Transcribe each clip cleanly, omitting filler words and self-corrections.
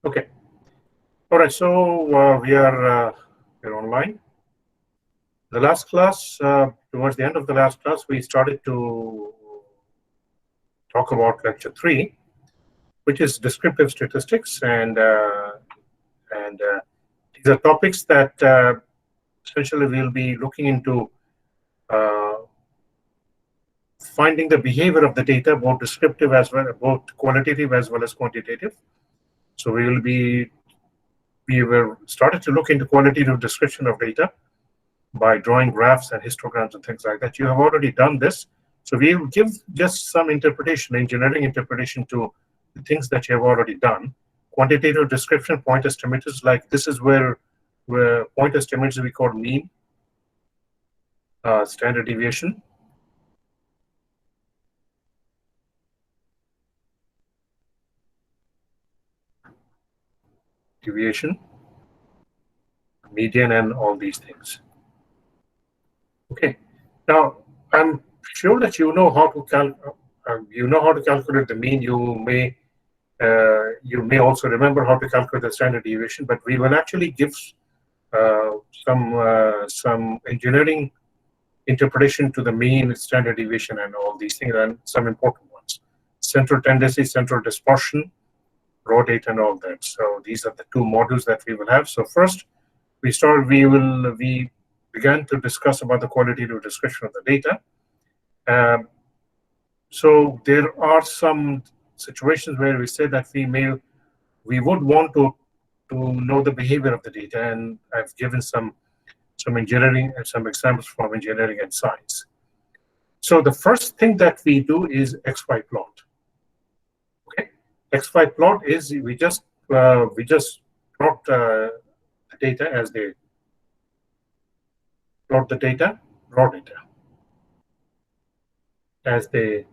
Okay. All right. So we're online. The last class, towards the end of the last class, we started to talk about lecture 3, which is descriptive statistics, and these are topics that essentially we'll be looking into finding the behavior of the data, both descriptive as well, both qualitative as well as quantitative. So we were started to look into qualitative description of data by drawing graphs and histograms and things like that. You have already done this. So we will give just some interpretation, engineering interpretation to the things that you have already done. Quantitative description, point estimators, like this is where point estimators we call mean, standard deviation. Median, and all these things. Okay. Now, I'm sure that you know how to calculate the mean. You may also remember how to calculate the standard deviation, but we will actually give some engineering interpretation to the mean, standard deviation, and all these things, and some important ones: central tendency, central dispersion, raw data, and all that. So these are the two modules that we will have. So first, we began to discuss about the qualitative description of the data. So there are some situations where we say that we would want to know the behavior of the data, and I've given some engineering and some examples from engineering and science. So the first thing that we do is XY plot. Okay, XY plot is we just plot the data as they plot the data, raw data, as they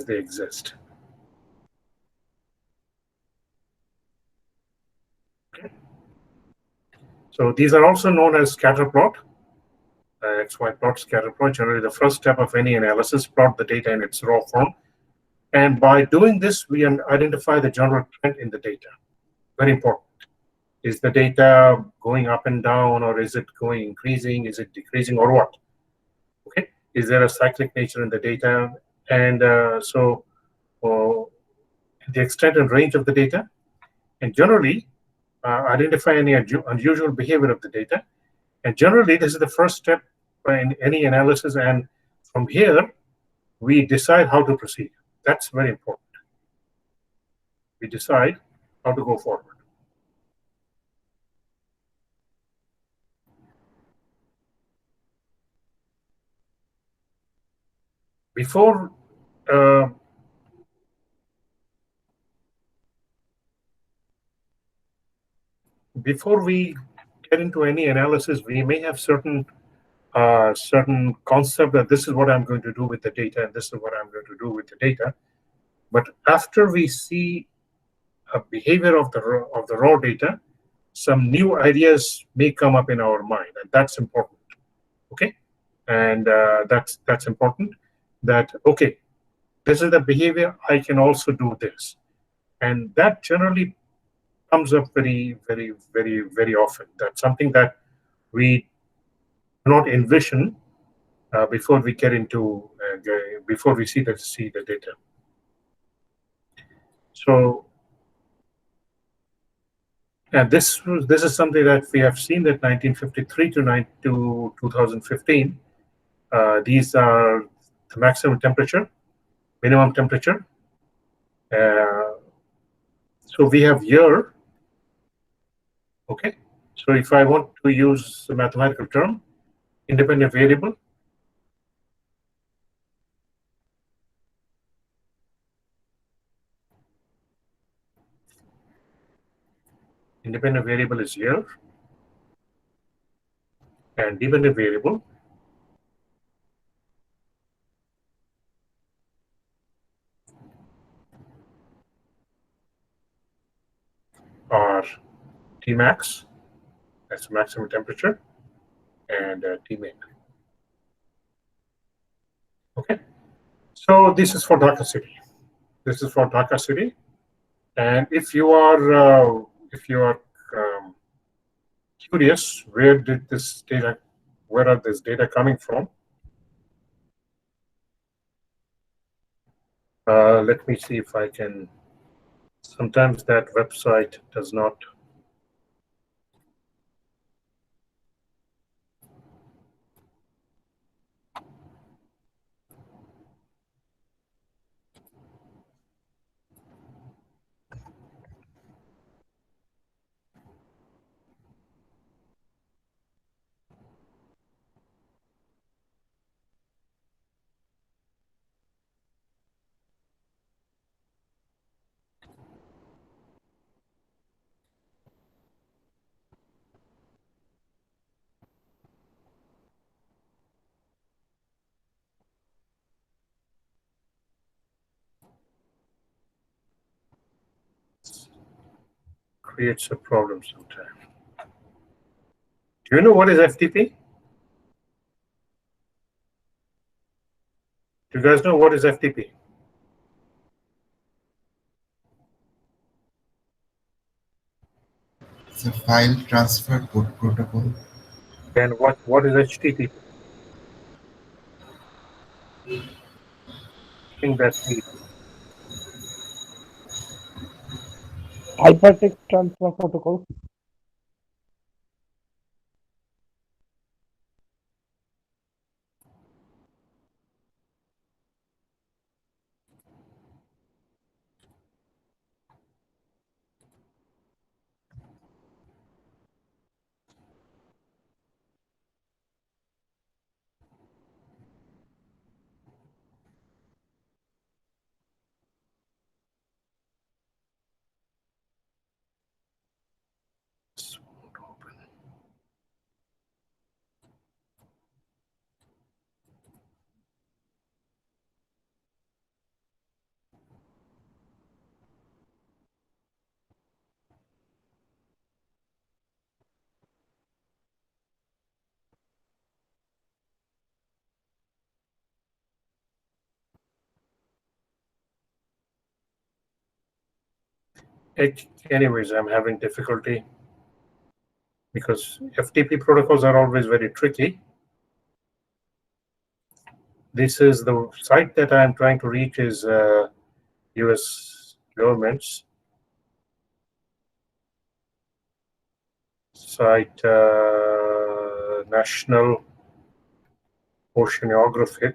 exist. Okay. So these are also known as scatter plot. XY plot, scatter plot, generally the first step of any analysis, plot the data in its raw form. And by doing this, we identify the general trend in the data. Very important. Is the data going up and down, or is it going increasing? Is it decreasing, or what? Okay. Is there a cyclic nature in the data? And so the extent and range of the data, and generally identify any unusual behavior of the data. And generally, this is the first step in any analysis. And from here, we decide how to proceed. That's very important. We decide how to go forward. Before we get into any analysis, we may have certain concept that this is what I'm going to do with the data, and this is what I'm going to do with the data. But after we see a behavior of the raw data, some new ideas may come up in our mind, and that's important. Okay, and that's important. That okay, this is the behavior. I can also do this, and that generally comes up very, very, very, very often. That's something that we do not envision before we get into before we see the data. So, and this is something that we have seen that 1953 to 2015. These are the maximum temperature, minimum temperature. So we have year. Okay. So if I want to use a mathematical term, independent variable. Independent variable is year, and dependent variable are Tmax, that's maximum temperature, and Tmin. Okay. So this is for Dhaka city. This is for Dhaka city. And if you are curious, where are this data coming from? Let me see if I can. Sometimes that website does not. Creates a problem sometimes. Do you know what is FTP? Do you guys know what is FTP? It's a file transfer protocol. And what is HTTP? I think that's easy. Hypertext transfer protocol. Anyways, I'm having difficulty because FTP protocols are always very tricky. This is the site that I'm trying to reach is US government's site, National Oceanographic.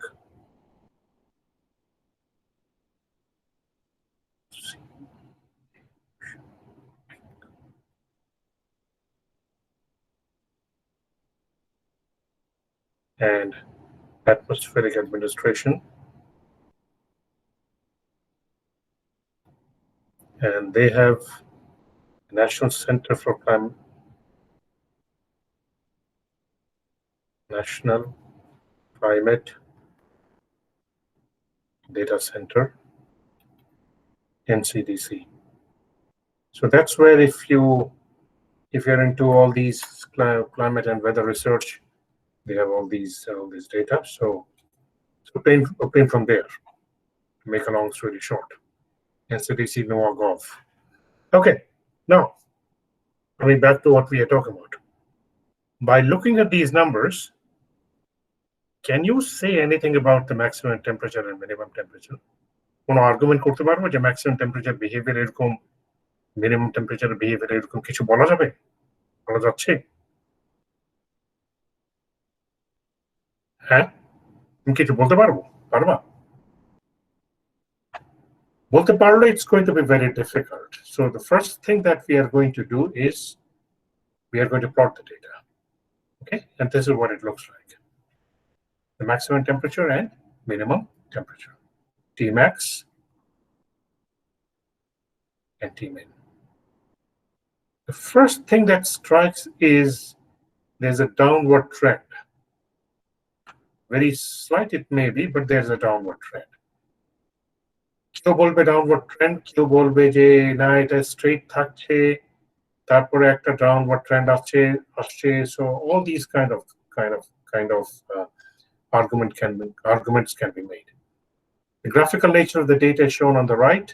And Atmospheric Administration. And they have National Center for National Climate Data Center, NCDC. So that's where if you're into all these climate and weather research, they have all these data. So obtain from there. To make a long story short, NCDC NOAA.gov. Okay, now coming back to what we are talking about. By looking at these numbers, can you say anything about the maximum temperature and minimum temperature? কোনো argument করতে পারবো যে maximum temperature behaviour এরকম, minimum temperature behaviour এরকম কিছু বলা যাবে, বলা যাচ্ছে? হ্যাঁ, তুমি কিছু বলতে পারবা? বলতে পারলে it's going to be very difficult. So the first thing that we are going to do is we are going to plot the data. Okay, and this is what it looks like. The maximum temperature and minimum temperature. Tmax and Tmin. The first thing that strikes is there's a downward trend. Very slight it may be, but there's a downward trend. কেউ বলবে downward trend, কেউ বলবে যে না এটা straight থাকছে, তারপরে একটা ডাউনওয়ার্ড ট্রেন্ড আসছে। So all these kind of arguments can be made. The graphical nature of the data is shown on the right.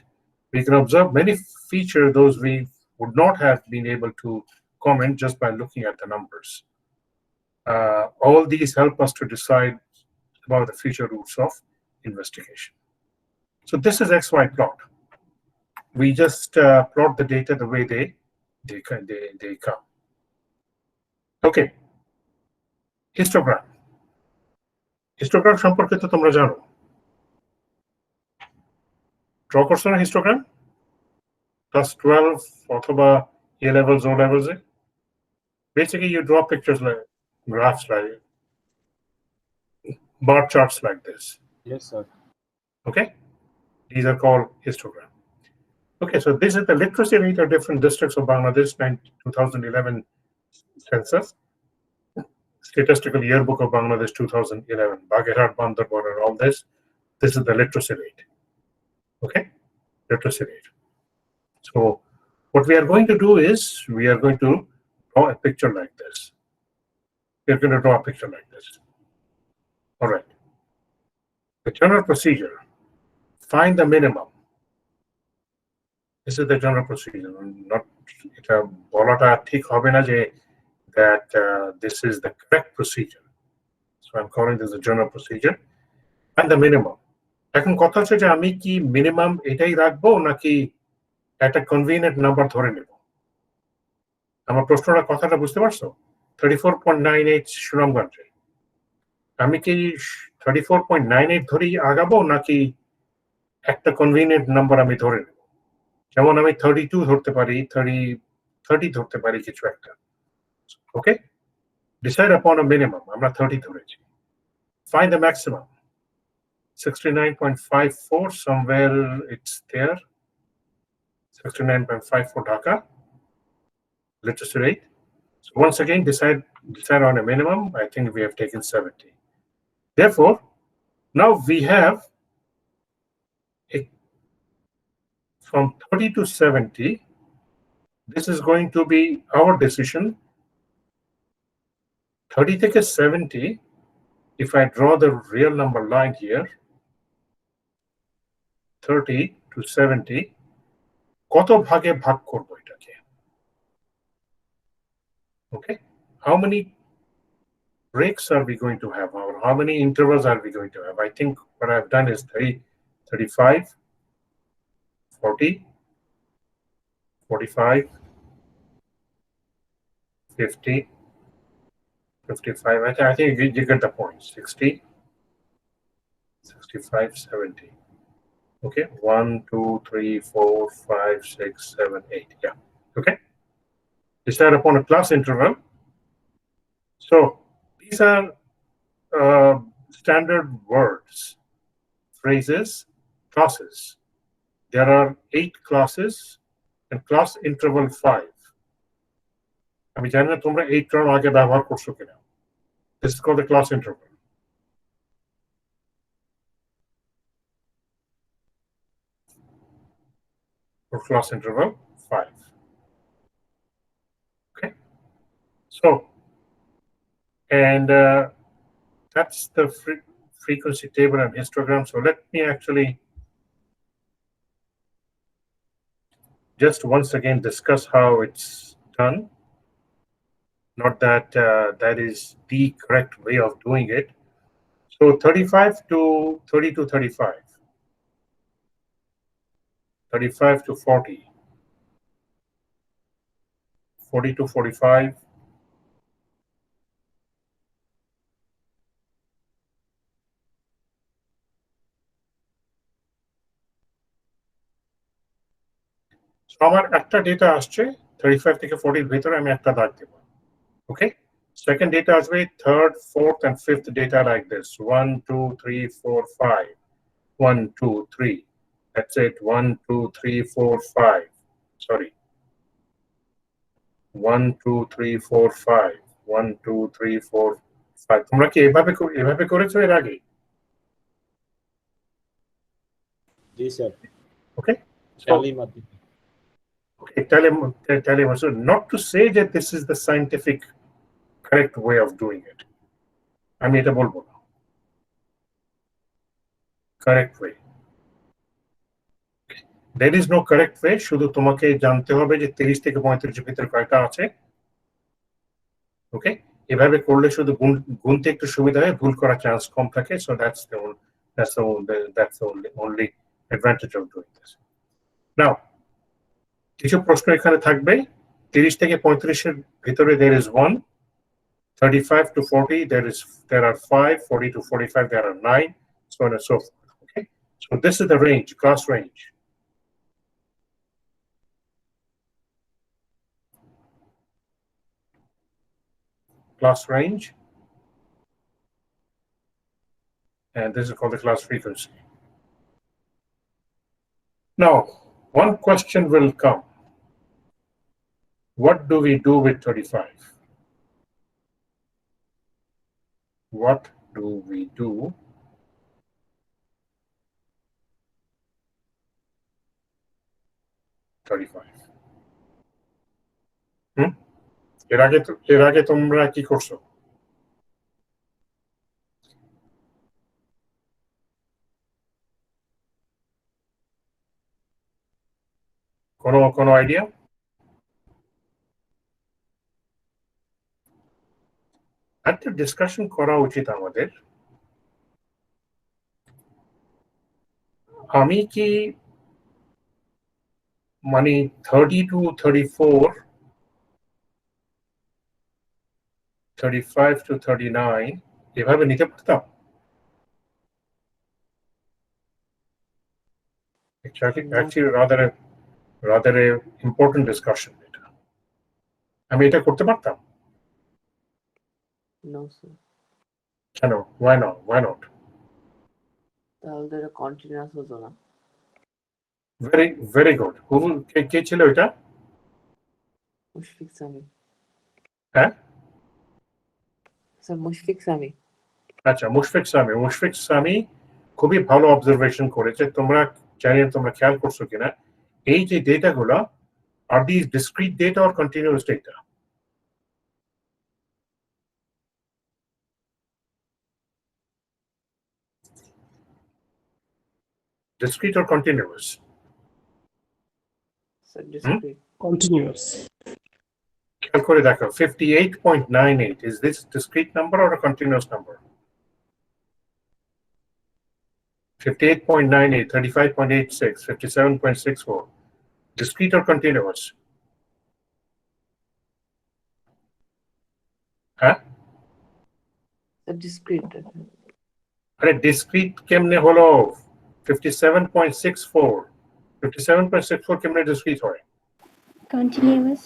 We can observe many features those we would not have been able to comment just by looking at the numbers. All these help us to decide about the future routes of investigation. So this is XY plot. We just plot the data the way they come. Okay. Histogram. Histogram সম্পর্কে তো তোমরা জানো। Draw করছো না histogram? Class 12 অথবা A levels, O levels. Basically, you draw pictures like graphs, like bar charts like this. Yes, sir. Okay, these are called histogram. Okay, so this is the literacy rate of different districts of Bangladesh 2011 census, statistical yearbook of Bangladesh 2011, Bagherhat, Bandarbor, and all this. This is the literacy rate. Okay, literacy rate. So what we are going to do is we are going to draw a picture like this. We are going to draw a picture like this. All right. The general procedure, find the minimum. This is the general procedure. Not এটা বলাটা ঠিক হবে না যে that this is the correct procedure. So I'm calling this the general procedure. And the minimum. এখন কথা হচ্ছে যে আমি কি মিনিমাম এটাই রাখবো নাকি একটা কনভিনিয়েন্ট নাম্বার ধরে নেব? আমার প্রশ্নটা কথাটা বুঝতে পারছো? 34.98 সুনামগঞ্জে আমি কি 34.98 ধরেই আগাবো নাকি একটা কনভিনিয়েন্ট নাম্বার আমি ধরে নেব? যেমন আমি 32 ধরতে পারি, 30 ধরতে পারি কিছু একটা। ওকে, ডিসাইড upon a minimum. আমরা 30 ধরেছি। Find the maximum. 69.54, somewhere it's there. 69.54 Dhaka literacy rate. So once again, decide on a minimum. I think we have taken 70. Therefore, now we have from 30 to 70. This is going to be our decision. 30 থেকে 70. If I draw the real number line here, 30 to 70. কত ভাগে ভাগ করব এটাকে? Okay, how many breaks are we going to have, or how many intervals are we going to have? I think what I've done is 30, 35, 40, 45, 50, 55. I think you get the point. 60, 65, 70. Okay, 1, 2, 3, 4, 5, 6, 7, 8. Yeah. Okay. Decide upon a class interval. So these are standard words, phrases, classes. There are 8 classes and class interval 5. আমি জানি না তোমরা 8 টার আগে ব্যবহার করছো কিনা। This is called the class interval. Or class interval 5. Okay. So, and that's the frequency table and histogram. So let me actually just once again discuss how it's done. Not that that is the correct way of doing it. So 35 to 30 to 35. 35 to 40. 40 to 45. So আমার একটা data আসছে 35 থেকে 40 এর ভিতরে আমি একটা দাগ দেব। Okay, second data আসবে third, fourth and fifth data like this. 1, 2, 3, 4, 5. 1, 2, 3. That's it. 1, 2, 3, 4, 5. Sorry. 1, 2, 3, 4, 5. 1, 2, 3, 4, 5. তোমরা কি এভাবে করেছো এর আগে? জি স্যার। Okay. ট্যালির মাধ্যমে। Okay, tell him. So not to say that this is the scientific correct way of doing it. আমি এটা বলবো না। Correct way. there is no correct way, শুধু তোমাকে জানতে হবে যে 30 থেকে 35 এর ভিতরে কয়টা আছে। ওকে, এভাবে করলে শুধু গুনতে একটু সুবিধা হয়, ভুল করার চান্স কম থাকে। So that's the only advantage of doing this. Now, কিছু প্রশ্ন এখানে থাকবে। 30 থেকে 35 এর ভিতরে there is 1, 35 to 40 there are 5, 40 to 45 there are 9, so on and so forth. Okay, so this is the range, class range. Class range, and this is called the class frequency. Now, one question will come. What do we do with 35? What do we do? এর আগে তোমরা কি করছো? কোনো idea? একটা discussion করা উচিত আমাদের। আমি কি মানে 30 to 34, 35 to 39 এভাবে নিতে পারতাম? Actually rather a important discussion এটা। আমি এটা করতে পারতাম? No, sir. কেন? Why not? তাহলে এটা কন্টিনিউয়াস হতো না। Very good. কে ছিল এটা? মুশফিক সামি। হ্যাঁ, স্যার মুশফিক সামি। আচ্ছা, মুশফিক সামি খুবই ভালো অবজারভেশন করেছে। তোমরা জানি তোমরা খেয়াল করছো কিনা, এই যে ডেটাগুলো are these discrete data or continuous data? Discrete or continuous? Sir discrete. Continuous. খেয়াল করে দেখো, 58.98, is this discrete number or a continuous number? 58.98, 35.86, 57.64, discrete or continuous? হ্যাঁ, স্যার ডিসক্রিট। আরে ডিসক্রিট কেমনে হলো? 57.64 কেমনে ডিসক্রিট হয়? Continuous.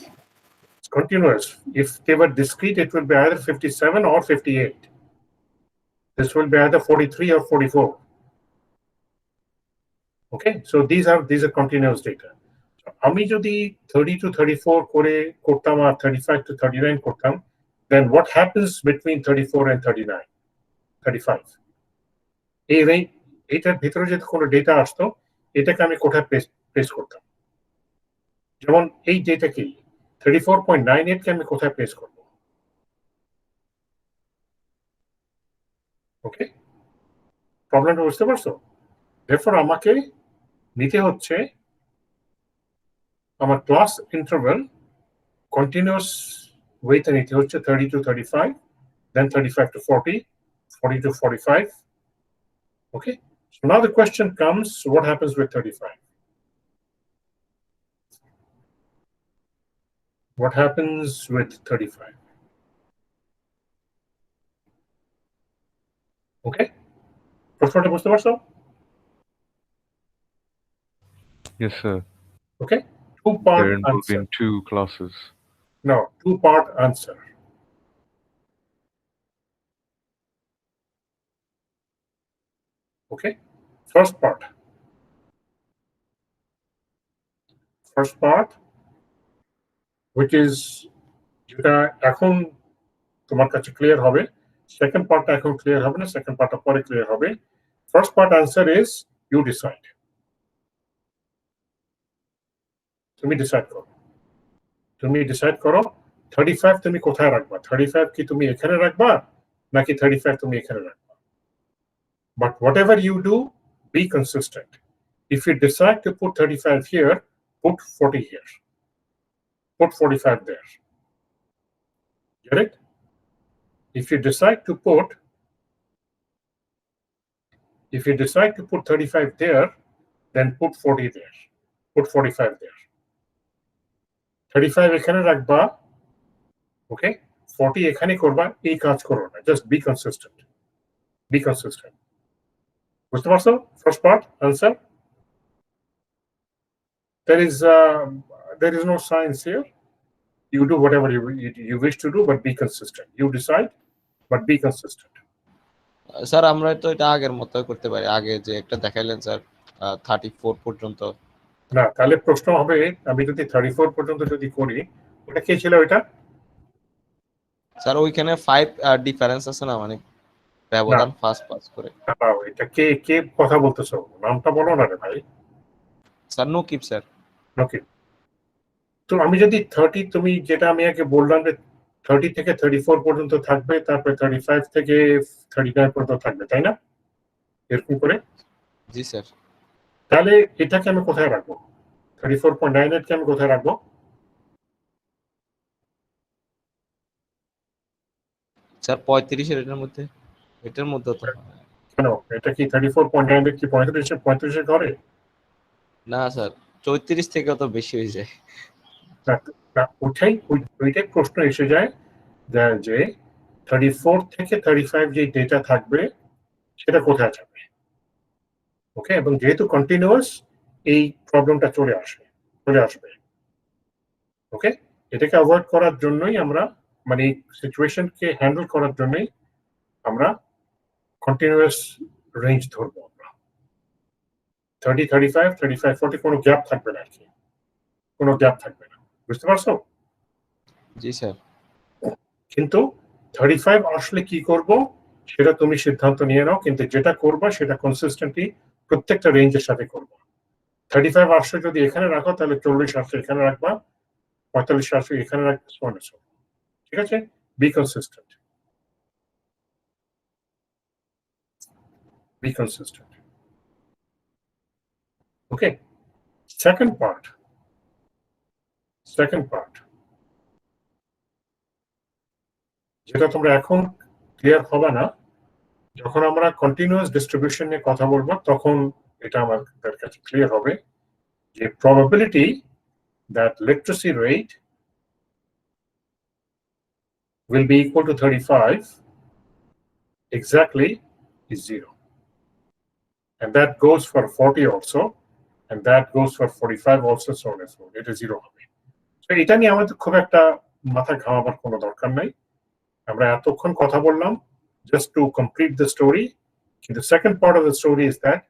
It's continuous. If they were discrete, it will be either 57 or 58. This will be either 43 or 44. Okay, so these are continuous data. আমি যদি 30 to 34 করতাম আর 35 to 39 করতাম, then what happens between 34 and 39, 35? এইটার ভিতরে যদি কোনো data আসতো, এটাকে আমি কোথায় প্লেস করতাম? যেমন এই ডেটা কি 34.98 কে আমি কোথায় প্লেস করব? ওকে, প্রবলেমটা বুঝতে পারছো? therefore আমাকে নিতে হচ্ছে আমার ক্লাস ইন্টারভ্যাল কন্টিনিউয়াস ওয়েতে নিতে হচ্ছে 30 to 35, then 35 to 40, 40 to 45. Okay, so now the question comes, what happens with 35? What happens with 35? Okay, প্রশ্নটা বুঝতে পারছো? Yes, sir. Okay, two-part They're involved answer. in two classes. No, two-part answer. Okay, first part, which is যেটা এখন তোমার কাছে clear হবে, second পার্টটা এখন ক্লিয়ার হবে না, সেকেন্ড পার্টটা পরে ক্লিয়ার হবে। First part answer is you decide. তুমি ডিসাইড করো 35 তুমি কোথায় রাখবা? 35 কি তুমি এখানে রাখবা নাকি 35 তুমি এখানে রাখবা? But whatever you do, be consistent. If you decide to put 35 here, put 40 here. Put 45 there. Get it? If you decide to put 35 there, then put 40 there. Put 45 there. 35 এখানে রাখবা, ওকে? 40 এখানে করবা, এই কাজ করো না। Just be consistent. Be consistent. বুঝতে পারছো? First part, answer. There is no science here. You do whatever you wish to do, but be consistent. You decide, but be consistent. Sir আমরা তো এটা আগের মতোই করতে পারি, আগে যে একটা দেখাইলেন স্যার 34 পর্যন্ত। না, তাহলে প্রশ্ন হবে আমি যদি 34 পর্যন্ত যদি করি, ওটা কে ছিল ওইটা? স্যার ওইখানে 5 ডিফারেন্স আছে না, মানে ব্যবধান ফার্স্ট পাস করে। দাঁড়াও, এটা কে কে কথা বলতেছো? নামটা বলো না রে ভাই। Sir Nakib sir. ওকে, তো আমি যদি 30, তুমি যেটা আমি আগে বললাম যে 30 থেকে 34 পর্যন্ত থাকবে, তারপরে 35 থেকে 39 পর্যন্ত থাকবে, তাই না? এরকম করে। জি স্যার। তাহলে এটাকে আমি কোথায় রাখবো? 34.98 কে আমি কোথায় রাখবো? স্যার 35 এর মধ্যে, এটার মধ্যে তো কেন, এটা কি 34.98 কি 35 ঘরে? না স্যার, 34 থেকে তো বেশি হয়ে যায়। ওইটাই প্রশ্ন এসে যায় যে 34 থেকে 35 যে ডেটা থাকবে সেটা কোথায় যাবে, ওকে? এবং যেহেতু কন্টিনিউয়াস, এই প্রবলেমটা চলে আসবে, ওকে? এটাকে অ্যাভয়েড করার জন্যই আমরা, মানে এই সিচুয়েশনকে হ্যান্ডেল করার জন্যই আমরা কন্টিনিউয়াস রেঞ্জ ধরবো। আমরা 30, 35, 35, 40 কোনো গ্যাপ থাকবে না আর কি, কোনো গ্যাপ থাকবে না। বুঝতে পারছো? জি স্যার। কিন্তু 35 আসলে কি করব সেটা তুমি সিদ্ধান্ত নিয়ে নাও, কিন্তু যেটা করবা সেটা কনসিস্টেন্টলি প্রত্যেকটা রেঞ্জের সাথে করবো। 35 আসলে যদি এখানে রাখো, তাহলে 40 আসলে এখানে রাখবা, 45 আসলে এখানে রাখবে, ঠিক আছে? বি কনসিস্টেন্ট, বি কনসিস্টেন্ট, ওকে? সেকেন্ড পার্ট, যেটা তোমরা এখন ক্লিয়ার হবে না, যখন আমরা কন্টিনিউয়াস ডিস্ট্রিবিউশন নিয়ে কথা বলবো তখন এটা আমাদের কাছে ক্লিয়ার হবে যে probability that literacy rate will be equal to 35 exactly is 0, and that goes for 40 also, and that goes for 45 also, so on and so on. It is 0 হবে। তো এটা নিয়ে আমাদের খুব একটা মাথা ঘামাবার কোনো দরকার নাই। আমরা এতক্ষণ কথা বললাম just to complete the story. The second part of the story is that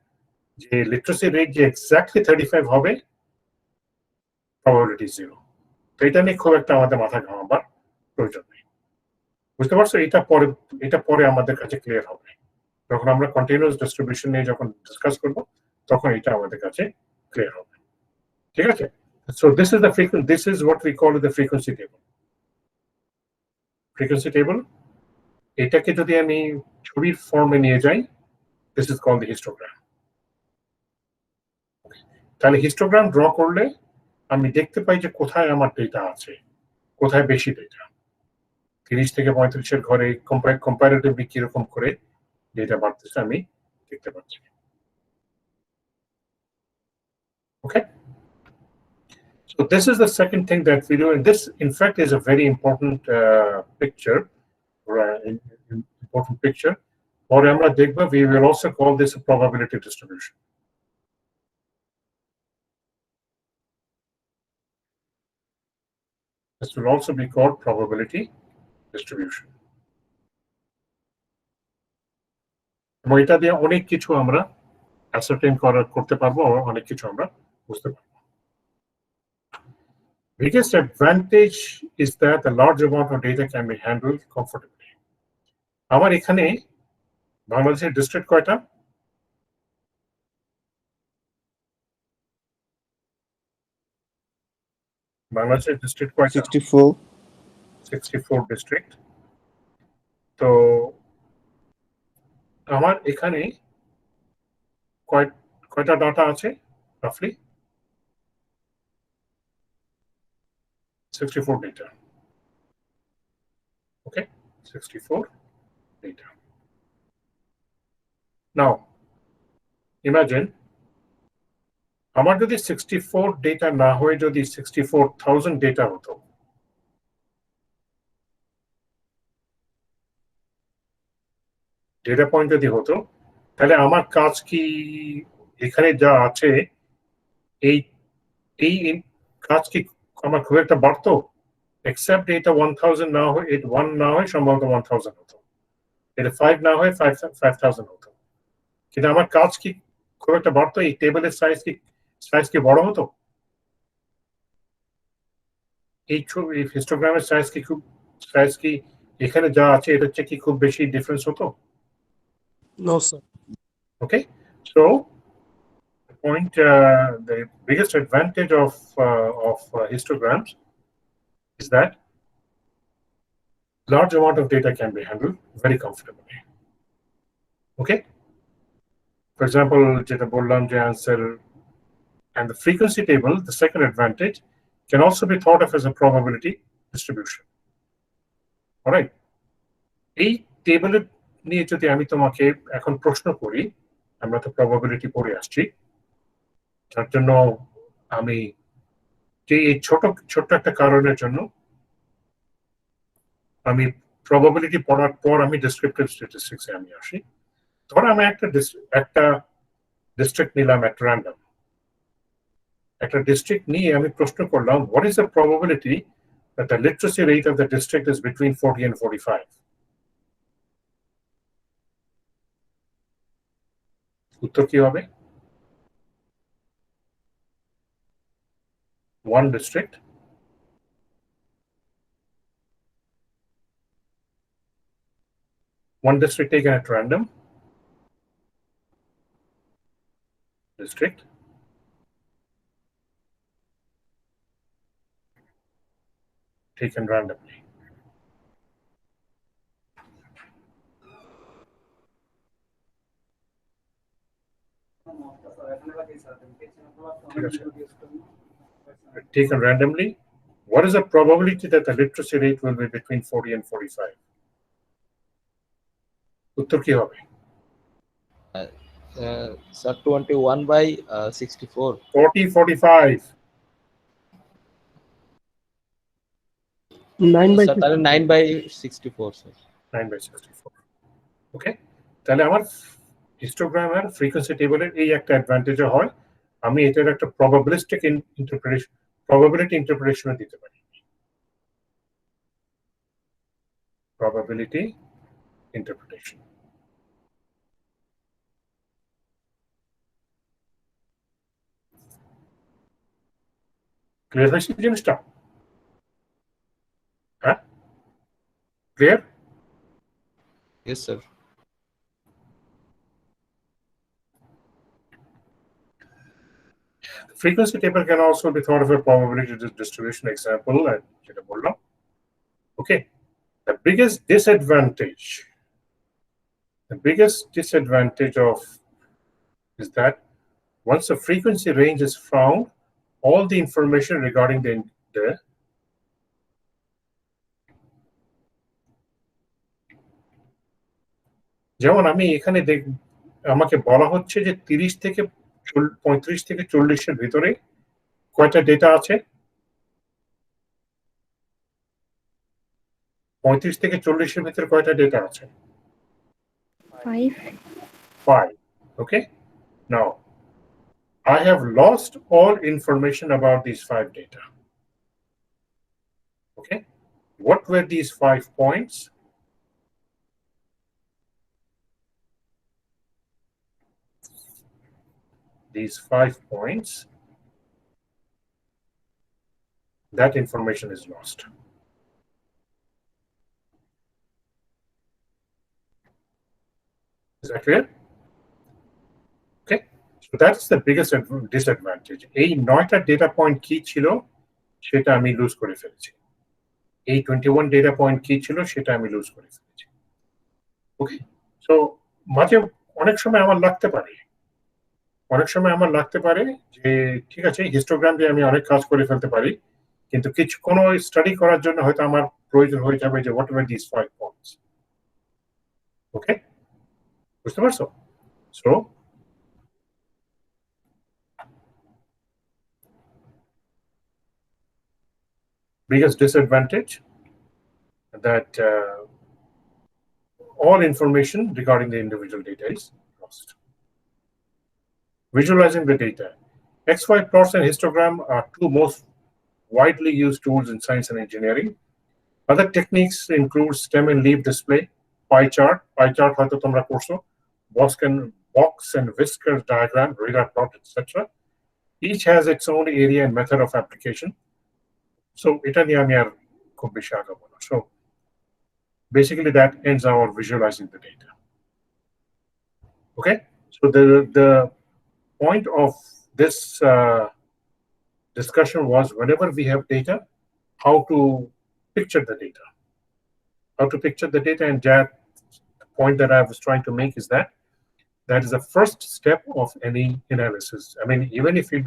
যে লিটারেসি রেট যে এক্স্যাক্টলি 35 হবে, probability 0। তো এটা নিয়ে খুব একটা আমাদের মাথা ঘামাবার প্রয়োজন নেই। বুঝতে পারছো? এটা পরে আমাদের কাছে ক্লিয়ার হবে, যখন আমরা কন্টিনিউয়াস ডিস্ট্রিবিউশন নিয়ে যখন ডিসকাস করব তখন এটা আমাদের কাছে ক্লিয়ার হবে, ঠিক আছে? So this is what we call the frequency table. এটাকে যদি আমি ছবির ফর্মে নিয়ে যাই, this is called the histogram. তাহলে হিস্টোগ্রাম ড্র করলে আমি দেখতে পাই যে কোথায় আমার ডেটা আছে, কোথায় বেশি ডেটা। 30 থেকে 35 ঘরে কম্পারেটিভলি কিরকম করে ডেটা বাড়তেছে আমি দেখতে পাচ্ছি, okay? So this is the second thing that we do, and this in fact is a very important picture, important picture. পরে আমরা দেখব, we will also call this a probability distribution. This will also be called probability distribution. এবং এটা দিয়ে অনেক কিছু আমরা ascertain করতে পারবো, অনেক কিছু আমরা বুঝতে পারবো। Biggest advantage is that a large amount of data can be handled comfortably. আমার এখানে বাংলাদেশের ডিস্ট্রিক্ট কয়টা? বাংলাদেশের ডিস্ট্রিক্ট কয়টা? 64 64 ডিস্ট্রিক্ট। তো আমার এখানে কয়টা ডাটা আছে? roughly 64 data. Okay, 64 data. Now, imagine আমার যদি 64 ডেটা না হয়ে যদি 64,000 ডেটা হতো, ডেটা পয়েন্ট যদি হতো, তাহলে আমার কাজ কি এখানে যা আছে এই এই কাজ কি আমার খুব একটা বাড়তো? এক্সেপ্ট এটা 1000 না হয়, এটা 1 না হয় সম্ভবত 1000 হতো, এটা 5 না হয় 5000 হতো, কিন্তু আমার কাজ কি খুব একটা বাড়তো? এই টেবিলের সাইজ কি বড় হতো? এই হিস্টোগ্রামের সাইজ কি এখানে যা আছে এটা হচ্ছে কি খুব বেশি ডিফারেন্স হতো? No, sir. Okay, so the biggest advantage of histograms is that large amount of data can be handled very comfortably. Okay, for example, যেটা বললাম যে answer and the frequency table, the second advantage, can also be thought of as a probability distribution. All right, এই টেবিলের নিয়ে যদি আমি তোমাকে এখন প্রশ্ন করি, আমরা তো প্রবাবিলিটি পড়ে আসছি, তার জন্য আমি যে এই ছোট্ট একটা কারণের জন্য আমি প্রবাবিলিটি পড়ার পর আমি ডেসক্রিপটিভ স্ট্যাটিস্টিক্সে আমি আসি। ধর আমি একটা ডিস্ট্রিক্ট নিলাম একটা র্যান্ডম, একটা ডিস্ট্রিক্ট নিয়ে আমি প্রশ্ন করলাম, what is the probability that the literacy rate of the district is between 40 and 45? উত্তর কি হবে? One district, taken at random, district taken randomly. Taken randomly, what is the probability that the literacy rate will be between 40 and 45? উত্তর কি হবে? Sir, 21/64. 40, 45. 9 by Sir, তাহলে 9/64, sir. 9/64. ওকে, তাহলে আমার হিস্টোগ্রামের frequency টেবিলের এই একটা অ্যাডভান্টেজ হয়, আমি এটার একটা প্রবাবিলিস্টিক ইন্টারপ্রিটেশন, প্রবাবিলিটি ইন্টারপ্রিটেশন দিতে পারি। Probability interpretation. ক্লিয়ার হয়েছে জিনিসটা? হ্যাঁ, clear? Yes, sir. Frequency table can also be thought of a probability distribution example, যেটা বললাম। Okay, the biggest disadvantage of is that once a frequency range is found, all the information regarding the যেমন আমি এখানে আমাকে বলা হচ্ছে যে 35 থেকে 40 এর ভিতরে কয়টা ডেটা আছে? 35 থেকে 40 এর ভিতরে কয়টা ডেটা আছে? 5. Okay, now I have lost all information about these 5 data. Okay, what were these 5 points? These 5 points, that information is lost. Is that clear? Okay, so that's the biggest disadvantage. এই 9টা data point কি ছিল সেটা আমি loose করে ফেলেছি। এই 21 data point কি ছিল সেটা আমি লুজ করে ফেলেছি। ওকে, সো মাঝে অনেক সময় আমার লাগতে পারে অনেক সময় আমার লাগতে পারে যে ঠিক আছে হিস্টোগ্রাম দিয়ে আমি অনেক কাজ করে ফেলতে পারি, কিন্তু কিছু কোনো স্টাডি করার জন্য হয়তো আমার প্রয়োজন হয়ে যাবে যে হোয়াট এভার দিস 5 পয়েন্টস। ওকে, বুঝতে পারছো? So biggest disadvantage that all information regarding the individual data is lost. Visualizing the data. XY plots and histogram are two most widely used tools in science and engineering. Other techniques include stem and leaf display, pie chart হয়তো তোমরা করছো, box and whisker diagram, radar plot, etc. Each has its own area and method of application. So এটা নিয়ে আমি আর খুব বেশি আগাবো না। So basically that ends our visualizing the data. Okay, so the point of this discussion was whenever we have data, how to picture the data. How to picture the data, and that the point that I was trying to make is that that is the first step of any analysis. I mean, even if you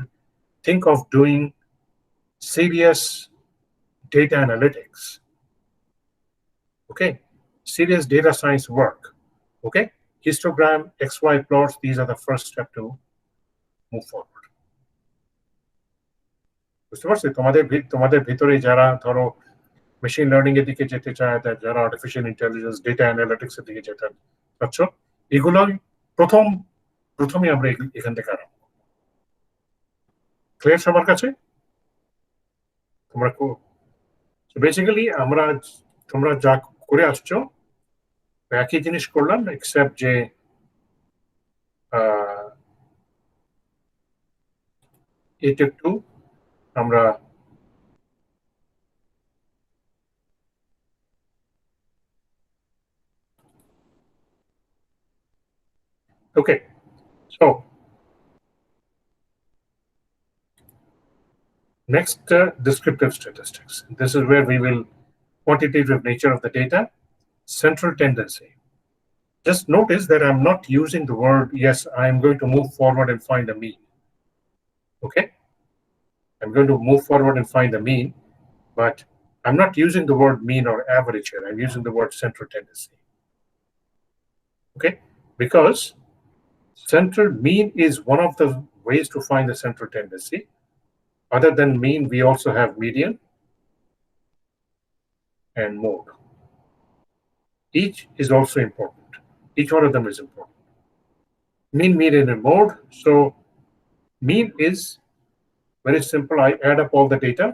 think of doing serious data analytics, okay, serious data science work, okay, histogram, XY plots, these are the first step to move forward. বুঝতে পারছি? তোমাদের ভিতরে যারা ধরো machine learning এর দিকে যেতে চায়, যারা আর্টিফিশিয়াল ইন্টেলিজেন্স, ডেটা অ্যানালিটিক্স এর দিকে যেতে চাচ্ছ, এগুলোই প্রথমে আমরা এখান থেকে আরম্ভ। ক্লিয়ার সবার কাছে? তোমরা বেসিক্যালি তোমরা যা করে আসছো একই জিনিস করলাম, এক্সেপ্ট যে এটা একটু আমরা okay. So next, descriptive statistics. This is where we will quantitative nature of the data, central tendency. Just notice that I'm not using the word, yes, I'm going to move forward and find a mean. Okay, I'm going to move forward and find the mean, but I'm not using the word mean or average here. I'm using the word central tendency. Okay, because central mean is one of the ways to find the central tendency. Other than mean, we also have median and mode. Each is also important. Each one of them is important. Mean, median, and mode. So mean is very simple. I add up all the data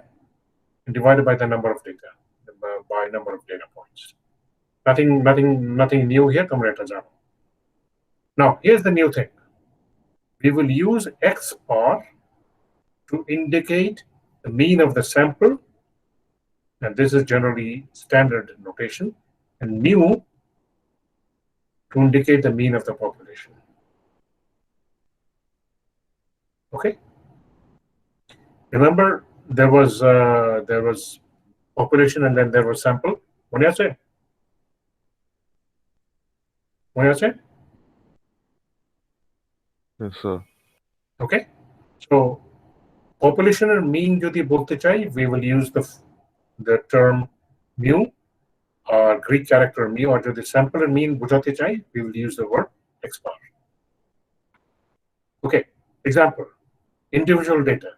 and divide it by the number of data, by number of data points. Nothing new here. Now, here's the new thing. We will use X bar to indicate the mean of the sample, and this is generally standard notation, and mu to indicate the mean of the population. Okay. Remember, there was population and then there was sample. What do you say? What do you say? Yes, sir. Okay. So population and mean jodi bolte chai, we will use the term mu or Greek character mu, or jodi sample and mean bujhate chai, we will use the word X bar. Okay. Example, individual data.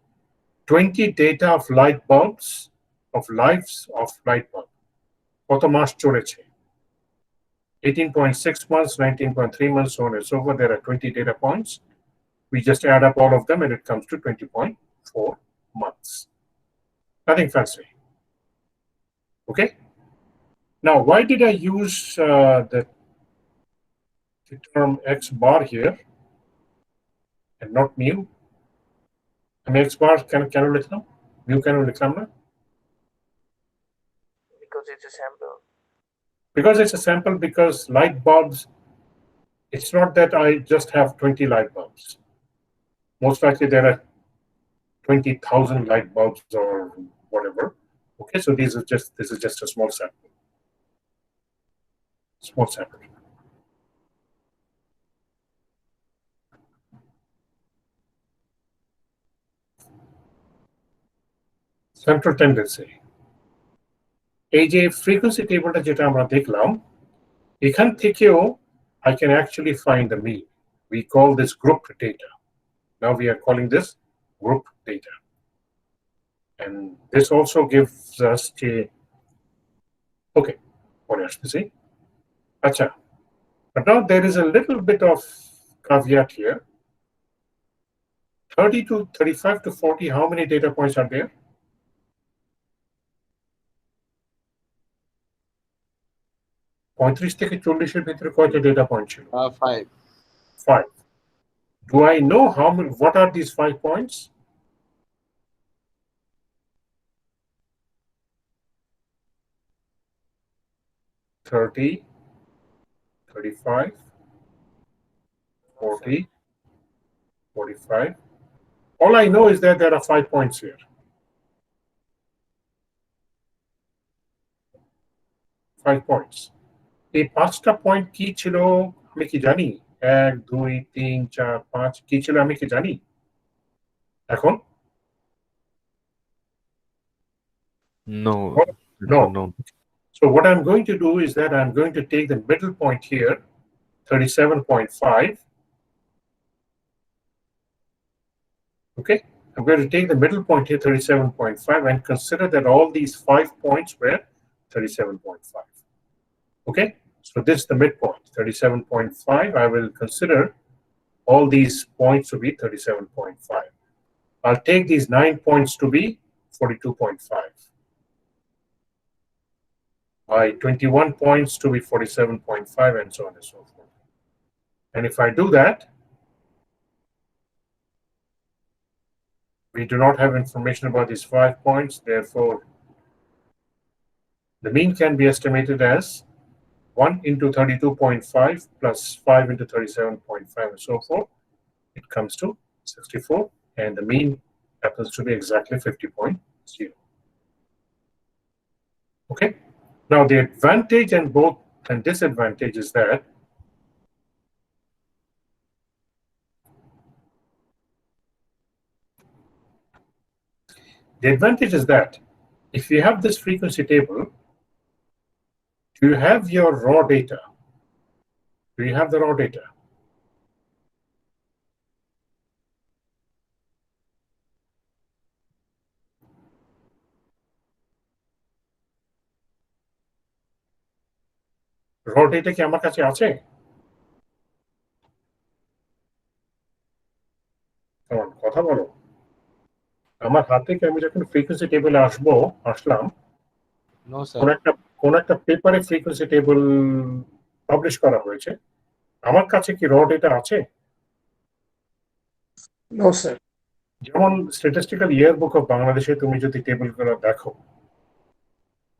20 data of light bulbs, of lives of light bulb. কত মাস চলেছে? 18.6 months, 19.3 months, so on and so forth. There are 20 data points. We just add up all of them and it comes to 20.4 months. Nothing fancy. Okay. Now, why did I use the term X bar here and not mu? I mean, X bar can লিখলাম, mu কেন লিখলাম না? Because it's a sample. Because it's a sample, because light bulbs, it's not that I just have 20 light bulbs. Most likely there are 20,000 light bulbs or whatever. Okay, so this is just a small sample. Small sample. Central tendency. এই যে frequency টেবিলটা যেটা আমরা দেখলাম, এখান থেকেও I can actually find the mean. We call this grouped data. Now we are calling this grouped data. And this also gives us a, okay, what else to say? Acha. But now there is a little bit of caveat here. 30 to 35 to 40, how many data points are there? 35 থেকে 40 এর ভিতরে কয়টা data point ছিল? 5. 5. Do I know how many, what are these 5 points? Thirty, 35, 40, 45. All I know is that there are 5 points here. 5 points. এই 5টা point কি ছিল আমি কি জানি? 1, 2, 3, 4, 5 কি ছিল আমি কি জানি? এখন No, it's no. unknown. So what I'm going to do is that I'm going to take the middle point here, 37.5. Okay, I'm going to take the middle point here, 37.5, and consider that all these 5 points were 37.5. Okay, so this is the midpoint, 37.5. I will consider all these points to be 37.5. I'll take these 9 points to be 42.5. By 21 points to be 47.5, and so on and so forth. And if I do that, we do not have information about these 5 points. Therefore, the mean can be estimated as 1 into 32.5 plus 5 into 37.5 and so forth. It comes to 64, and the mean happens to be exactly 50.0. Okay. Now the advantage and both and disadvantage is that the advantage is that if you have this frequency table, do you have your raw data? Do you have the raw data? Raw data কি আমার কাছে আছে? কেমন কথা বলো? আমার হাতে কি আমি যখন ফ্রিকোয়েন্সি টেবিলে আসলাম, No, sir. কোন একটা পেপারে ফ্রিকোয়েন্সি টেবিল পাবলিশ করা হয়েছে, আমার কাছে কি র ডেটা আছে? No, sir. যেমন স্ট্যাটিস্টিক্যাল ইয়ার বুক অফ বাংলাদেশে তুমি যদি টেবিলগুলো দেখো,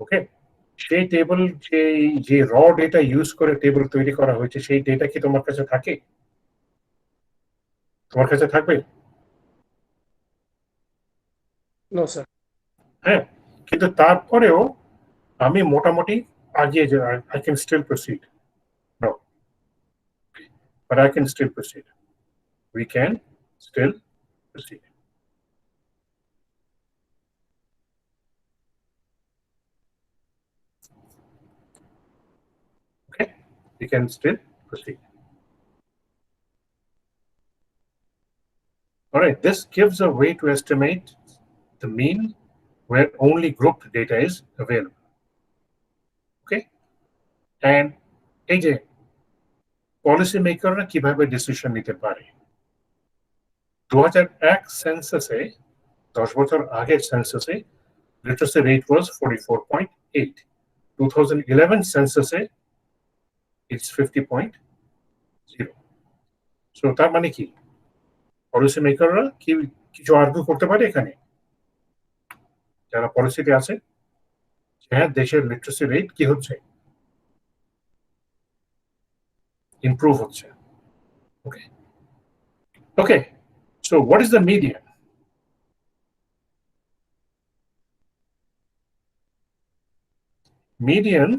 ওকে, সেই টেবিল যে র ডেটা ইউজ করে টেবিল তৈরি করা হয়েছে, সেই ডেটা কি তোমার কাছে থাকে? তোমার কাছে থাকবে? No, sir. হ্যাঁ, কিন্তু তারপরেও আমি মোটামুটি আগিয়ে যে I can still proceed. No, but I can still proceed. We can still proceed. Okay, we can still proceed. All right, this gives a way to estimate the mean where only grouped data is available. Okay, and এই যে policy মেকাররা কিভাবে decision নিতে পারে? 2001 সেন্সাসে 10 বছর আগের সেন্সাসে literacy rate was 44.8. 2011 সেন্সাসে it's 50.0. So তার মানে কি পলিসি মেকাররা কি কিছু আর্গুই করতে পারে এখানে, যারা পলিসিতে আছে, হ্যাঁ দেশের লিটারেসি রেট কি হচ্ছে, ইমপ্রুভ হচ্ছে। Okay, okay, so what is the median? Median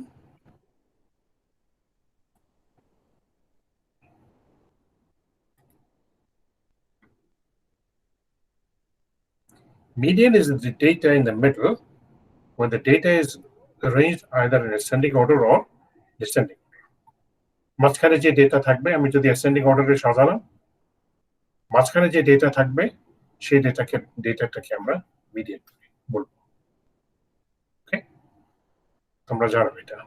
Median is the data in the middle when the data is arranged either in ascending order or descending. মাঝখানে যে ডেটা থাকবে আমি যদি অ্যাসেন্ডিং অর্ডারে সাজালাম, মাঝখানে যে ডেটা থাকবে সেই ডেটাটাকে আমরা মিডিয়ান বলবো। ওকে, তোমরা জানো এটা।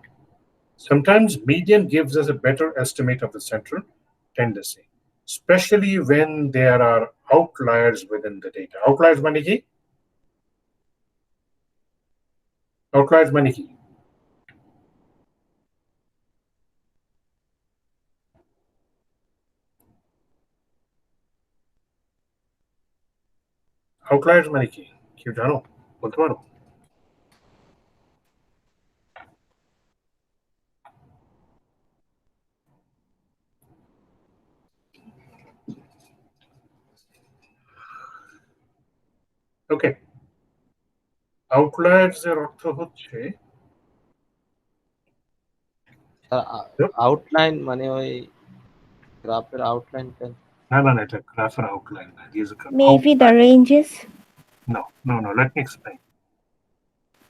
Sometimes median gives us a better estimate of the central tendency, especially when there are outliers within the data. Outliers মানে কি? Outliers মানে কি? Outliers মানে কি? কেউ জানো? বলতে পারো? ওকে, আউটলায়ার্স এর অর্থ হচ্ছে আউটলাইন মানে ওই গ্রাফের আউটলাইন পেন। না, এটা গ্রাফের আউটলাইন না। Maybe the ranges. No, let me explain.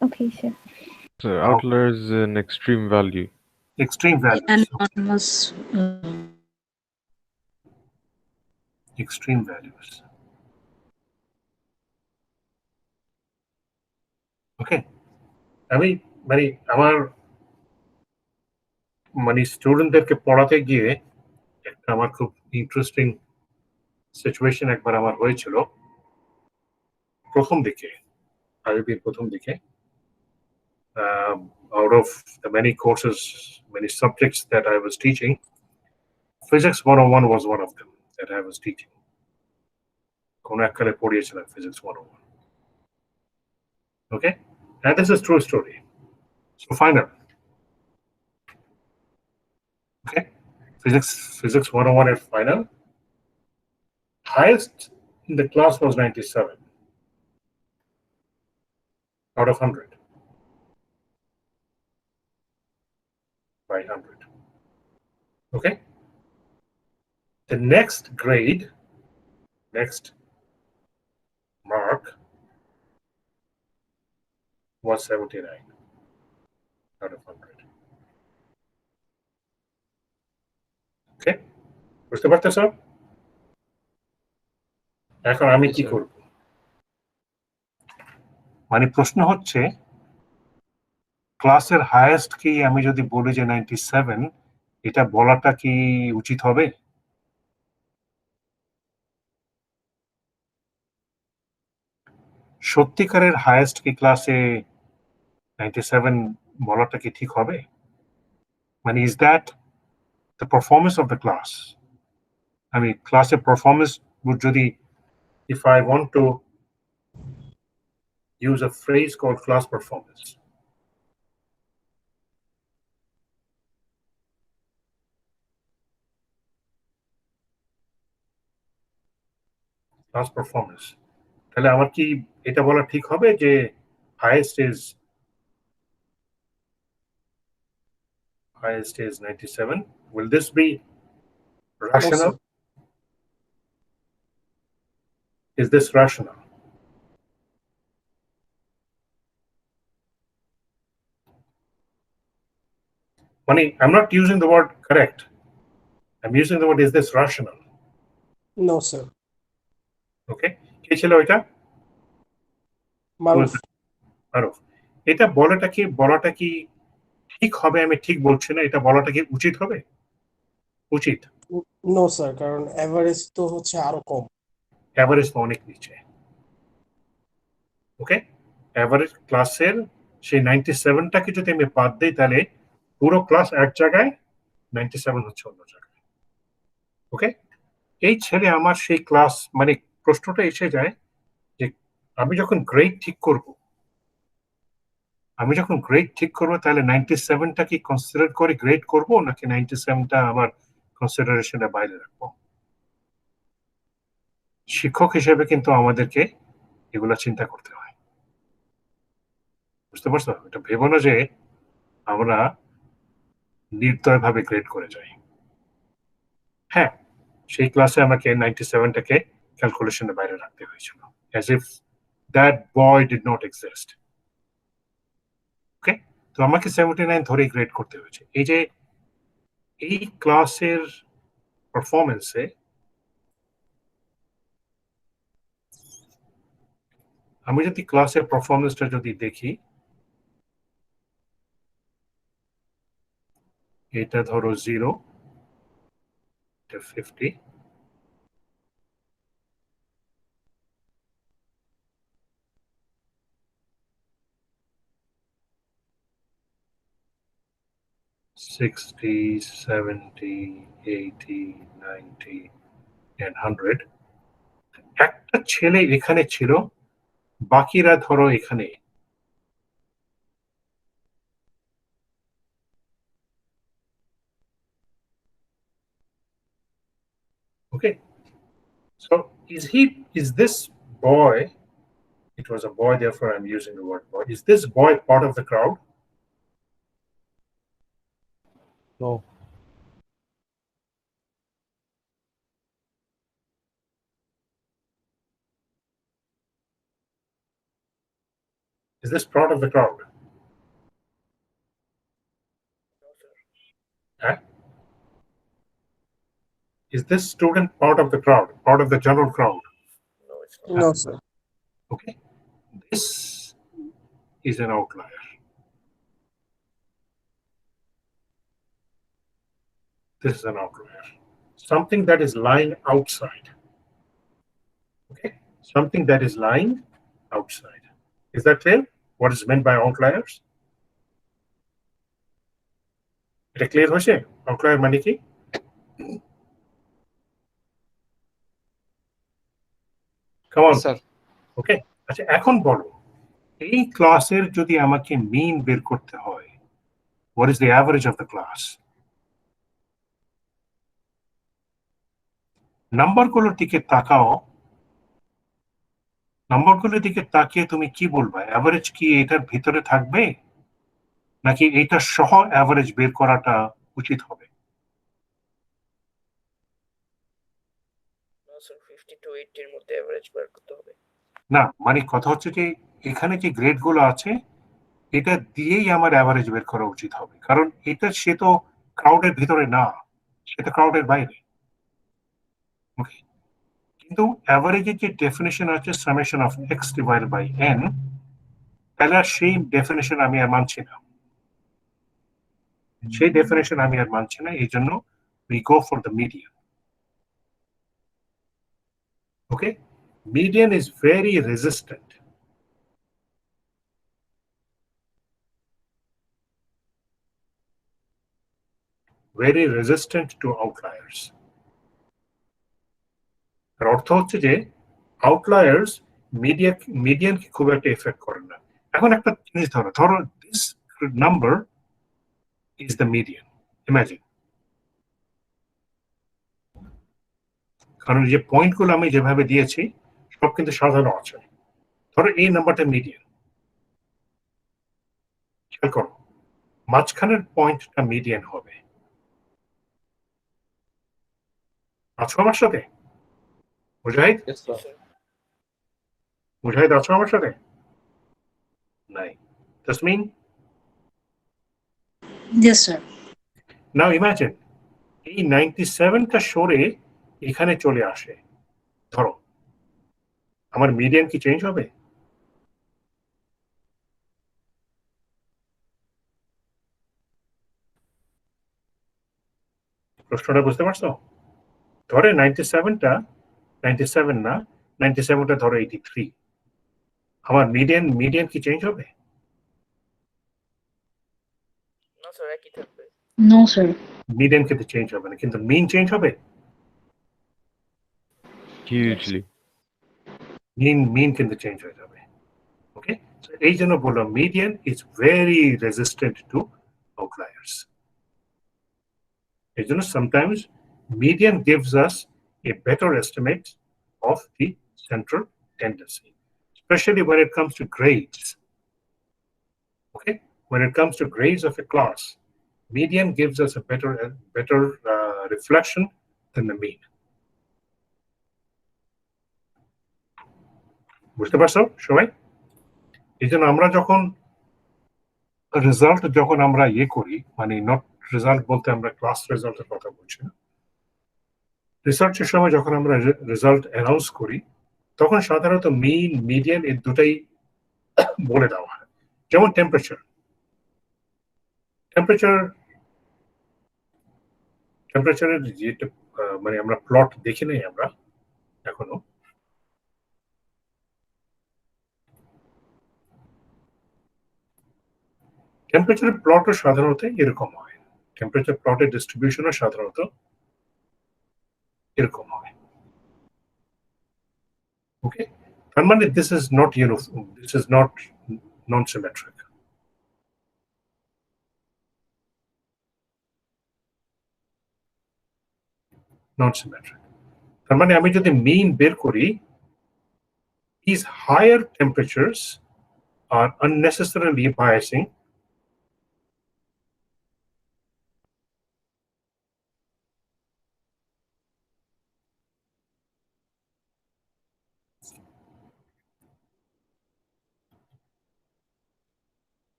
Okay, sir. So outlier is an extreme value. Extreme values. Anonymous. Extreme values. Okay, আমি মানে আমার স্টুডেন্টদেরকে পড়াতে গিয়ে একটা আমার খুব ইন্টারেস্টিং সিচুয়েশন একবার আমার হয়েছিল প্রথম দিকে, আইবির প্রথম দিকে। Out of the many courses, many subjects that I was teaching, Physics 101 was one of them that I was teaching. কোনো এককালে পড়িয়েছিলাম Physics 101. Okay, and this is true story. So final. Okay, Physics 101 at final. Highest in the class was 97 out of 100 by 100. Okay, the next grade, next mark was 79 out of 100. Okay, বুঝতে পারতেছো? এখন আমি কি করব? মানে প্রশ্ন হচ্ছে ক্লাসের হাইয়েস্ট কি আমি যদি বলি যে 97, এটা বলাটা কি উচিত হবে? সত্যিকারের হাইয়েস্ট কি ক্লাসে 97 বলাটা কি ঠিক হবে? মানে is that the performance of the class? আমি ক্লাসের পারফরমেন্স যদি if I want to use a phrase called class performance, তাহলে আমার কি এটা বলা ঠিক হবে যে highest is 97? Will this be rational? Is this rational? Mani, I'm not using the word correct. I'm using the word, is this rational? No, sir. Okay, কে ছিল এটা? Maruf. মারুফ। এটা বলাটা কি ঠিক হবে? আমি ঠিক বলছি না, এটা বলাটা কি উচিত হবে? উচিত? No, sir. কারণ এভারেজ তো হচ্ছে আরো কম। এভারেজ তো অনেক নিচে। ওকে, এভারেজ ক্লাসের সেই 97টাকে যদি আমি বাদ দিই তাহলে পুরো ক্লাস এক জায়গায়, 97 হচ্ছে অন্য জায়গায়। ওকে, এই ছেলে আমার সেই ক্লাস মানে প্রশ্নটা এসে যায় যে আমি যখন গ্রেড ঠিক করব তাহলে 97টা কি কনসিডার করে গ্রেড করব নাকি 97টা আবার কনসিডারেশনের বাইরে রাখবো? শিক্ষক হিসেবে কিন্তু আমাদেরকে এগুলা চিন্তা করতে হয়। বুঝতে পারছো? এটা ভেবো না যে আমরা নির্দয়ভাবে গ্রেড করে যাই। হ্যাঁ, সেই ক্লাসে আমাকে 97টাকে ক্যালকুলেশনের বাইরে রাখতে হয়েছিল, as if that boy did not exist. Okay, তো আমাকে 79 ধরে গ্রেড করতে হয়েছে। এই যে এই ক্লাসের পারফরমেন্সে আমি যদি ক্লাসের পারফরমেন্সটা যদি দেখি, এটা ধরো 0, এটা 50, $60, $70, $80, $90 and $100। একটা ছেলে এখানে ছিল, বাকিরা ধরো এখানে। Okay, so is this boy, it was a boy, therefore I'm using the word boy, is this boy part of the crowd? No. Is this part of the crowd? Huh? Is this student part of the crowd, part of the general crowd? No, sir. Okay, this is an outlier. This is an outlier. Something that is lying outside. Okay, something that is lying outside. Is that clear? What is meant by outliers? এটা clear হয়েছে? Outlier মানে কি? Come on. Sir. Okay, আচ্ছা এখন বলো, এই ক্লাসের যদি আমাকে মিন বের করতে হয়, what is the average of the class? নাম্বারগুলোর দিকে তাকাও, নাম্বারগুলোর দিকে তাকিয়ে তুমি কি বলবা? অ্যাভারেজ কি এটার ভিতরে থাকবে, নাকি এটা সহ অ্যাভারেজ বের করাটা উচিত হবে? স্যার 50 to 80 এর মধ্যে এভারেজ বের করতে হবে। না, মানে কথা হচ্ছে যে এখানে যে গ্রেড গুলো আছে এটা দিয়েই আমার অ্যাভারেজ বের করা উচিত হবে, কারণ এটা সে তো ক্রাউডের ভিতরে না, সে তো ক্রাউডের বাইরে। ওকে, কিন্তু অ্যাভারেজের যে ডেফিনেশন আছে summation of x divided by n, তাহলে সেই ডেফিনেশন আমি আর মানছি না, সেই ডেফিনেশন আমি আর মানছি না। এই জন্য we go for the median. Okay, median is very resistant. Very resistant to outliers. এর অর্থ হচ্ছে যে আউটলায়ার্স মিডিয়ান কি খুব একটা এফেক্ট করে না। এখন একটা জিনিস ধরো, this number is the median, imagine. কারণ যে পয়েন্টগুলো আমি যেভাবে দিয়েছি সব কিন্তু সাজানো আছে। ধরো এই নাম্বারটা মিডিয়ান, খেয়াল করো মাঝখানের পয়েন্টটা মিডিয়ান হবে। আছো আমার সাথে? মুজাহিদ, Yes, sir. মুজাহিদ আছো আমার সাথে? নাই। তাসমিন? Yes, sir. নাও ইমাজিন এই 97টা সরে এখানে চলে আসে, ধরো আমার মিডিয়ান কি চেঞ্জ হবে? প্রশ্নটা বুঝতে পারছো? ধরে 97টা 97 না, 97টা ধরো 83, আমার মিডিয়ান কি চেঞ্জ হবে? না স্যার একই থাকবে। No, sir. মিডিয়ান কিন্তু চেঞ্জ হবে না, কিন্তু মিন চেঞ্জ হবে। Hugely. মিন কিন্তু চেঞ্জ হয়ে যাবে। ওকে, এই জন্য বললাম median is very resistant to outliers. এই জন্য sometimes median gives us a better estimate of the central tendency, especially when it comes to grades. Okay, when it comes to grades of a class, median gives us a better reflection than the mean. বুঝতে পারছো সবাই? এই জন্য আমরা যখন result যখন আমরা করি, মানে নট রেজাল্ট বলতে আমরা ক্লাস রেজাল্টের কথা বলছি না, রিসার্চের সময় যখন আমরা রেজাল্ট অ্যানাউন্স করি তখন সাধারণত মিন মিডিয়ান এই দুটাই বলে দেওয়া হয়। যেমন টেম্পারেচারের যেটা মানে আমরা প্লট দেখি নাই আমরা এখনো। টেম্পারেচারের প্লটও সাধারণত এরকম হয়, টেম্পারেচার প্লটের ডিস্ট্রিবিউশনও সাধারণত এরকম হয়। ওকে, তার মানে this is not uniform, this is not known symmetric. Non symmetric তার মানে আমি যদি মিন বের করি, these higher temperatures are unnecessarily biasing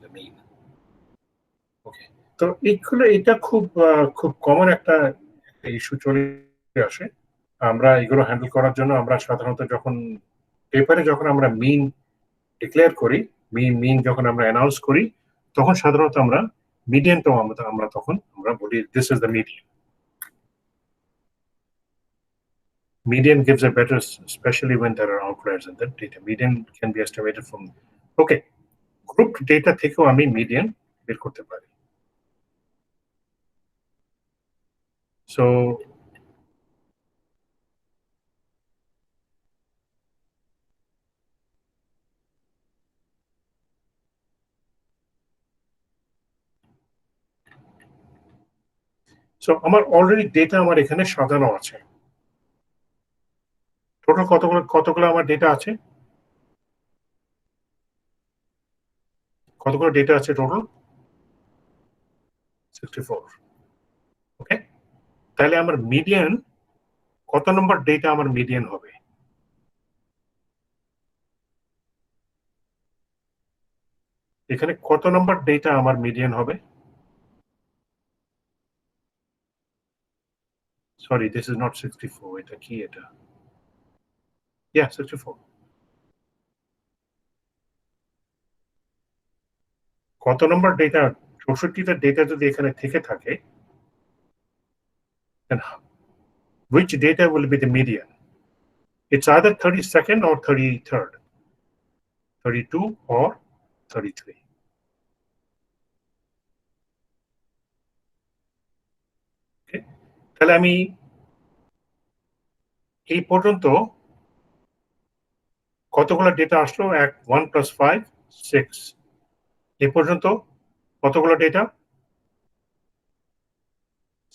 the mean. Okay, তো এইগুলো এটা খুব খুব কমন একটা ইস্যু চলে আসে। আমরা এগুলো হ্যান্ডেল করার জন্য আমরা সাধারণত যখন পেপারে যখন আমরা মিন ডিক্লেয়ার করি, মিন যখন আমরা অ্যানাউন্স করি, তখন সাধারণত আমরা মিডিয়ানটাও আমরা তখন আমরা বলি this is the median. Median gives a better, especially when there are outliers in the data. Median can be estimated from, okay, grouped data থেকেও আমি median বের করতে পারি। So আমার অলরেডি ডেটা আমার এখানে সাজানো আছে। টোটাল কতগুলো আমার ডেটা আছে? কতগুলো ডেটা আছে টোটাল? 64। ওকে, তাহলে আমার মিডিয়ান কত নম্বর ডেটা আমার মিডিয়ান হবে? এখানে কত নম্বর ডেটা আমার মিডিয়ান হবে? সরি, দিস ইজ নট 64, এটা কি এটা? Yeah, 64। কত নম্বর ডেটা? 64টা ডেটা যদি এখানে থেকে থাকে, then which data will be the median? It's either 32nd or 33rd, 32 or 33. Okay, তাহলে আমি এই পর্যন্ত কতগুলো ডেটা আসলো? 1 + 5 6। এই পর্যন্ত কতগুলো data?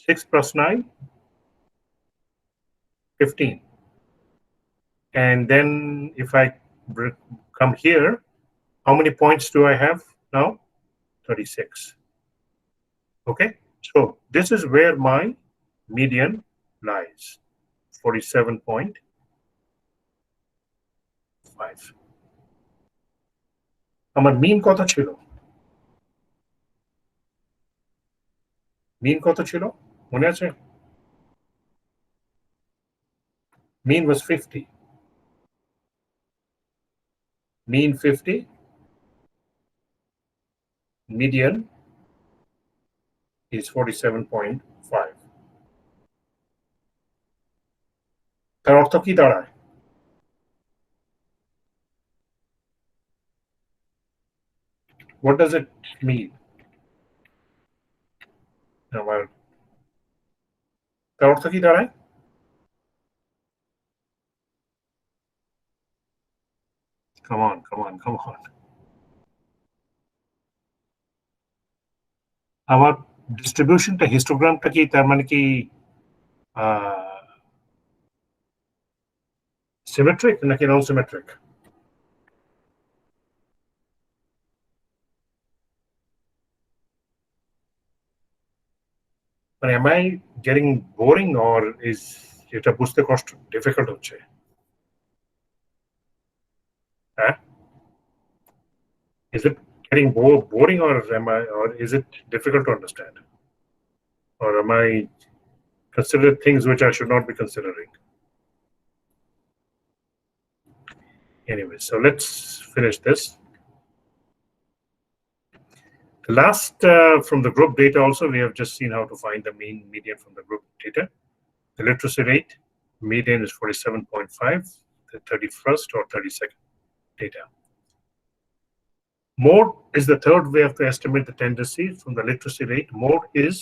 6 + 9 15, and then if I come here, how many points do I have now? 36. Okay, so this is where my median lies, 47.5. আমার মিন কত ছিল? মিন কত ছিল মনে আছে? Mean was 50. Mean 50. Median is 47.5. তার অর্থ কি দাঁড়ায়? What does it mean? আমার তার অর্থ কি দাঁড়ায়? Come on. আমার ডিস্ট্রিবিউশনটা হিস্টোগ্রামটা কি তার মানে কি সিমেট্রিক নাকি নন সিমেট্রিক? মানে am I getting boring or is এটা বুঝতে কষ্ট difficult হচ্ছে? হ্যাঁ? Is it getting boring or is it difficult to understand? Or am I considering things which I should not be considering? Anyway, so let's finish this. The last from the group data also, we have just seen how to find the mean median from the group data. The literacy rate, median is 47.5, the 31st or 32nd data. Mode is the third way to estimate the tendency from the literacy rate. Mode is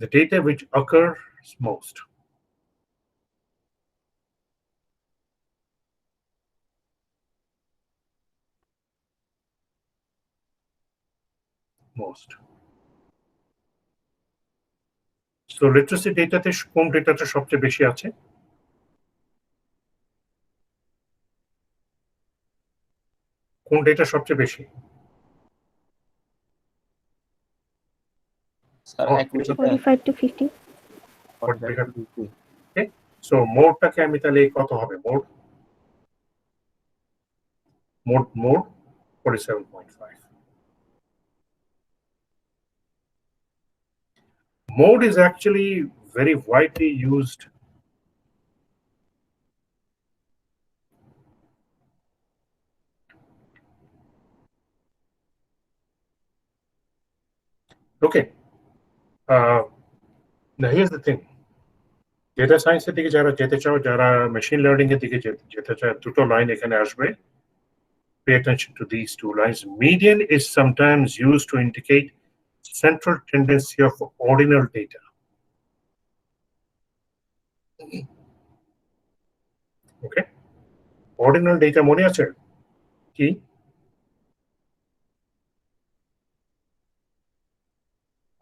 the data which occurs most. So literacy data তে কোন ডেটাটা সবচেয়ে বেশি আছে? কোন data সবচেয়ে বেশি? Sir Oh, accuracy 45 to 50. 45 to 50 Okay, so মোডটাকে আমি তাহলে কত হবে? Mode 47.5. Mode is actually very widely used okay. Now here's the thing. Data সায়েন্সের দিকে যারা যেতে চাও, যারা মেশিন লার্নিং এর দিকে যেতে চায়, দুটো লাইন এখানে আসবে. Pay attention to these two lines. Median is sometimes used to indicate central tendency of ordinal data. Okay, ordinal data মনে আছে কি?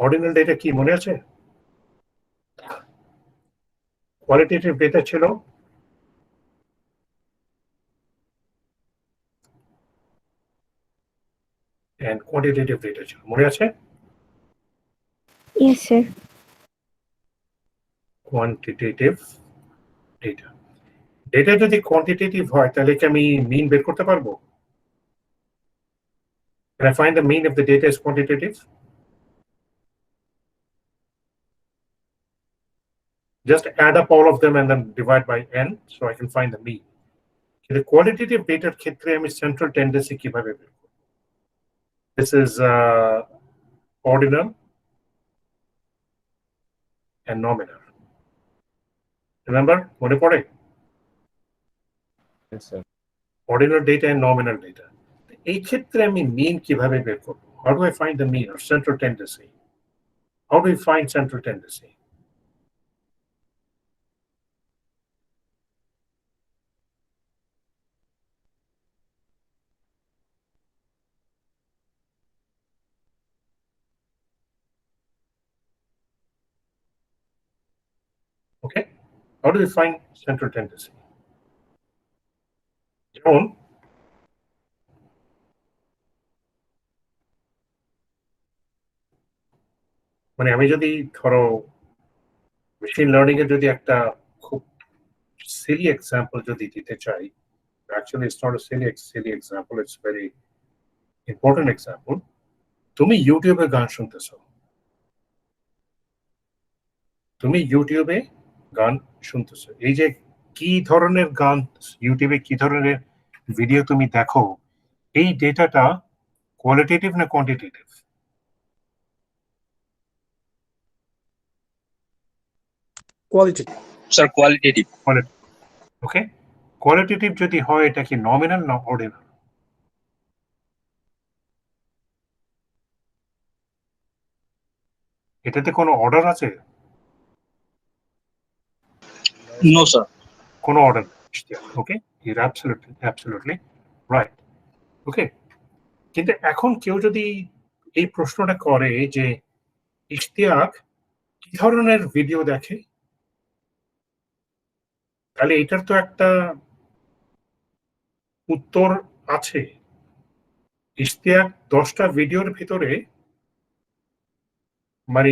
Ordinal data কি মনে আছে? Qualitative data ছিল and quantitative data ছিল, মনে আছে? Yes, sir. Quantitative data. Data যদি কোয়ান্টিটেটিভ হয় তাহলে কি আমি মিন বের করতে পারবো? Can I find the mean if the data is quantitative? Just add up all of them and then divide by n so I can find the mean. কিন্তু qualitative ডেটার ক্ষেত্রে আমি সেন্ট্রাল টেন্ডেন্সি কিভাবে বের করব? This is ordinal and nominal. Remember, মনে পড়ে? Yes, sir. Ordinal data and nominal data. এই ক্ষেত্রে আমি মিন কিভাবে বের করব? How do I find the mean or central tendency? How do we find central tendency? Okay, how do we find central tendency? যেমন মানে আমি যদি ধরো মেশিন লার্নিং এর যদি একটা খুব সিলি এক্সাম্পল যদি দিতে চাই, actually it's not a silly example, it's very important example. তুমি ইউটিউবে গান শুনতেছো, এই যে কি ধরনের গান ইউটিউবে, কি ধরনের ভিডিও তুমি দেখো, এই ডেটাটা কোয়ালিটেটিভ না quantitative? Qualitative. Sir qualitative. Okay, qualitative যদি হয় এটা কি নমিনাল না অর্ডিনাল? এটাতে কোনো অর্ডার আছে? No sir. কোনো অর্ডার নেই। ওকে, ইউর অ্যাবসলিউটলি রাইট। ওকে, কিন্তু এখন কেউ যদি এই প্রশ্নটা করে যে ইশতিয়াক কি ধরনের ভিডিও দেখে, তাহলে এটার তো একটা উত্তর আছে। ইশতিয়াক 10টা ভিডিওর ভিতরে মানে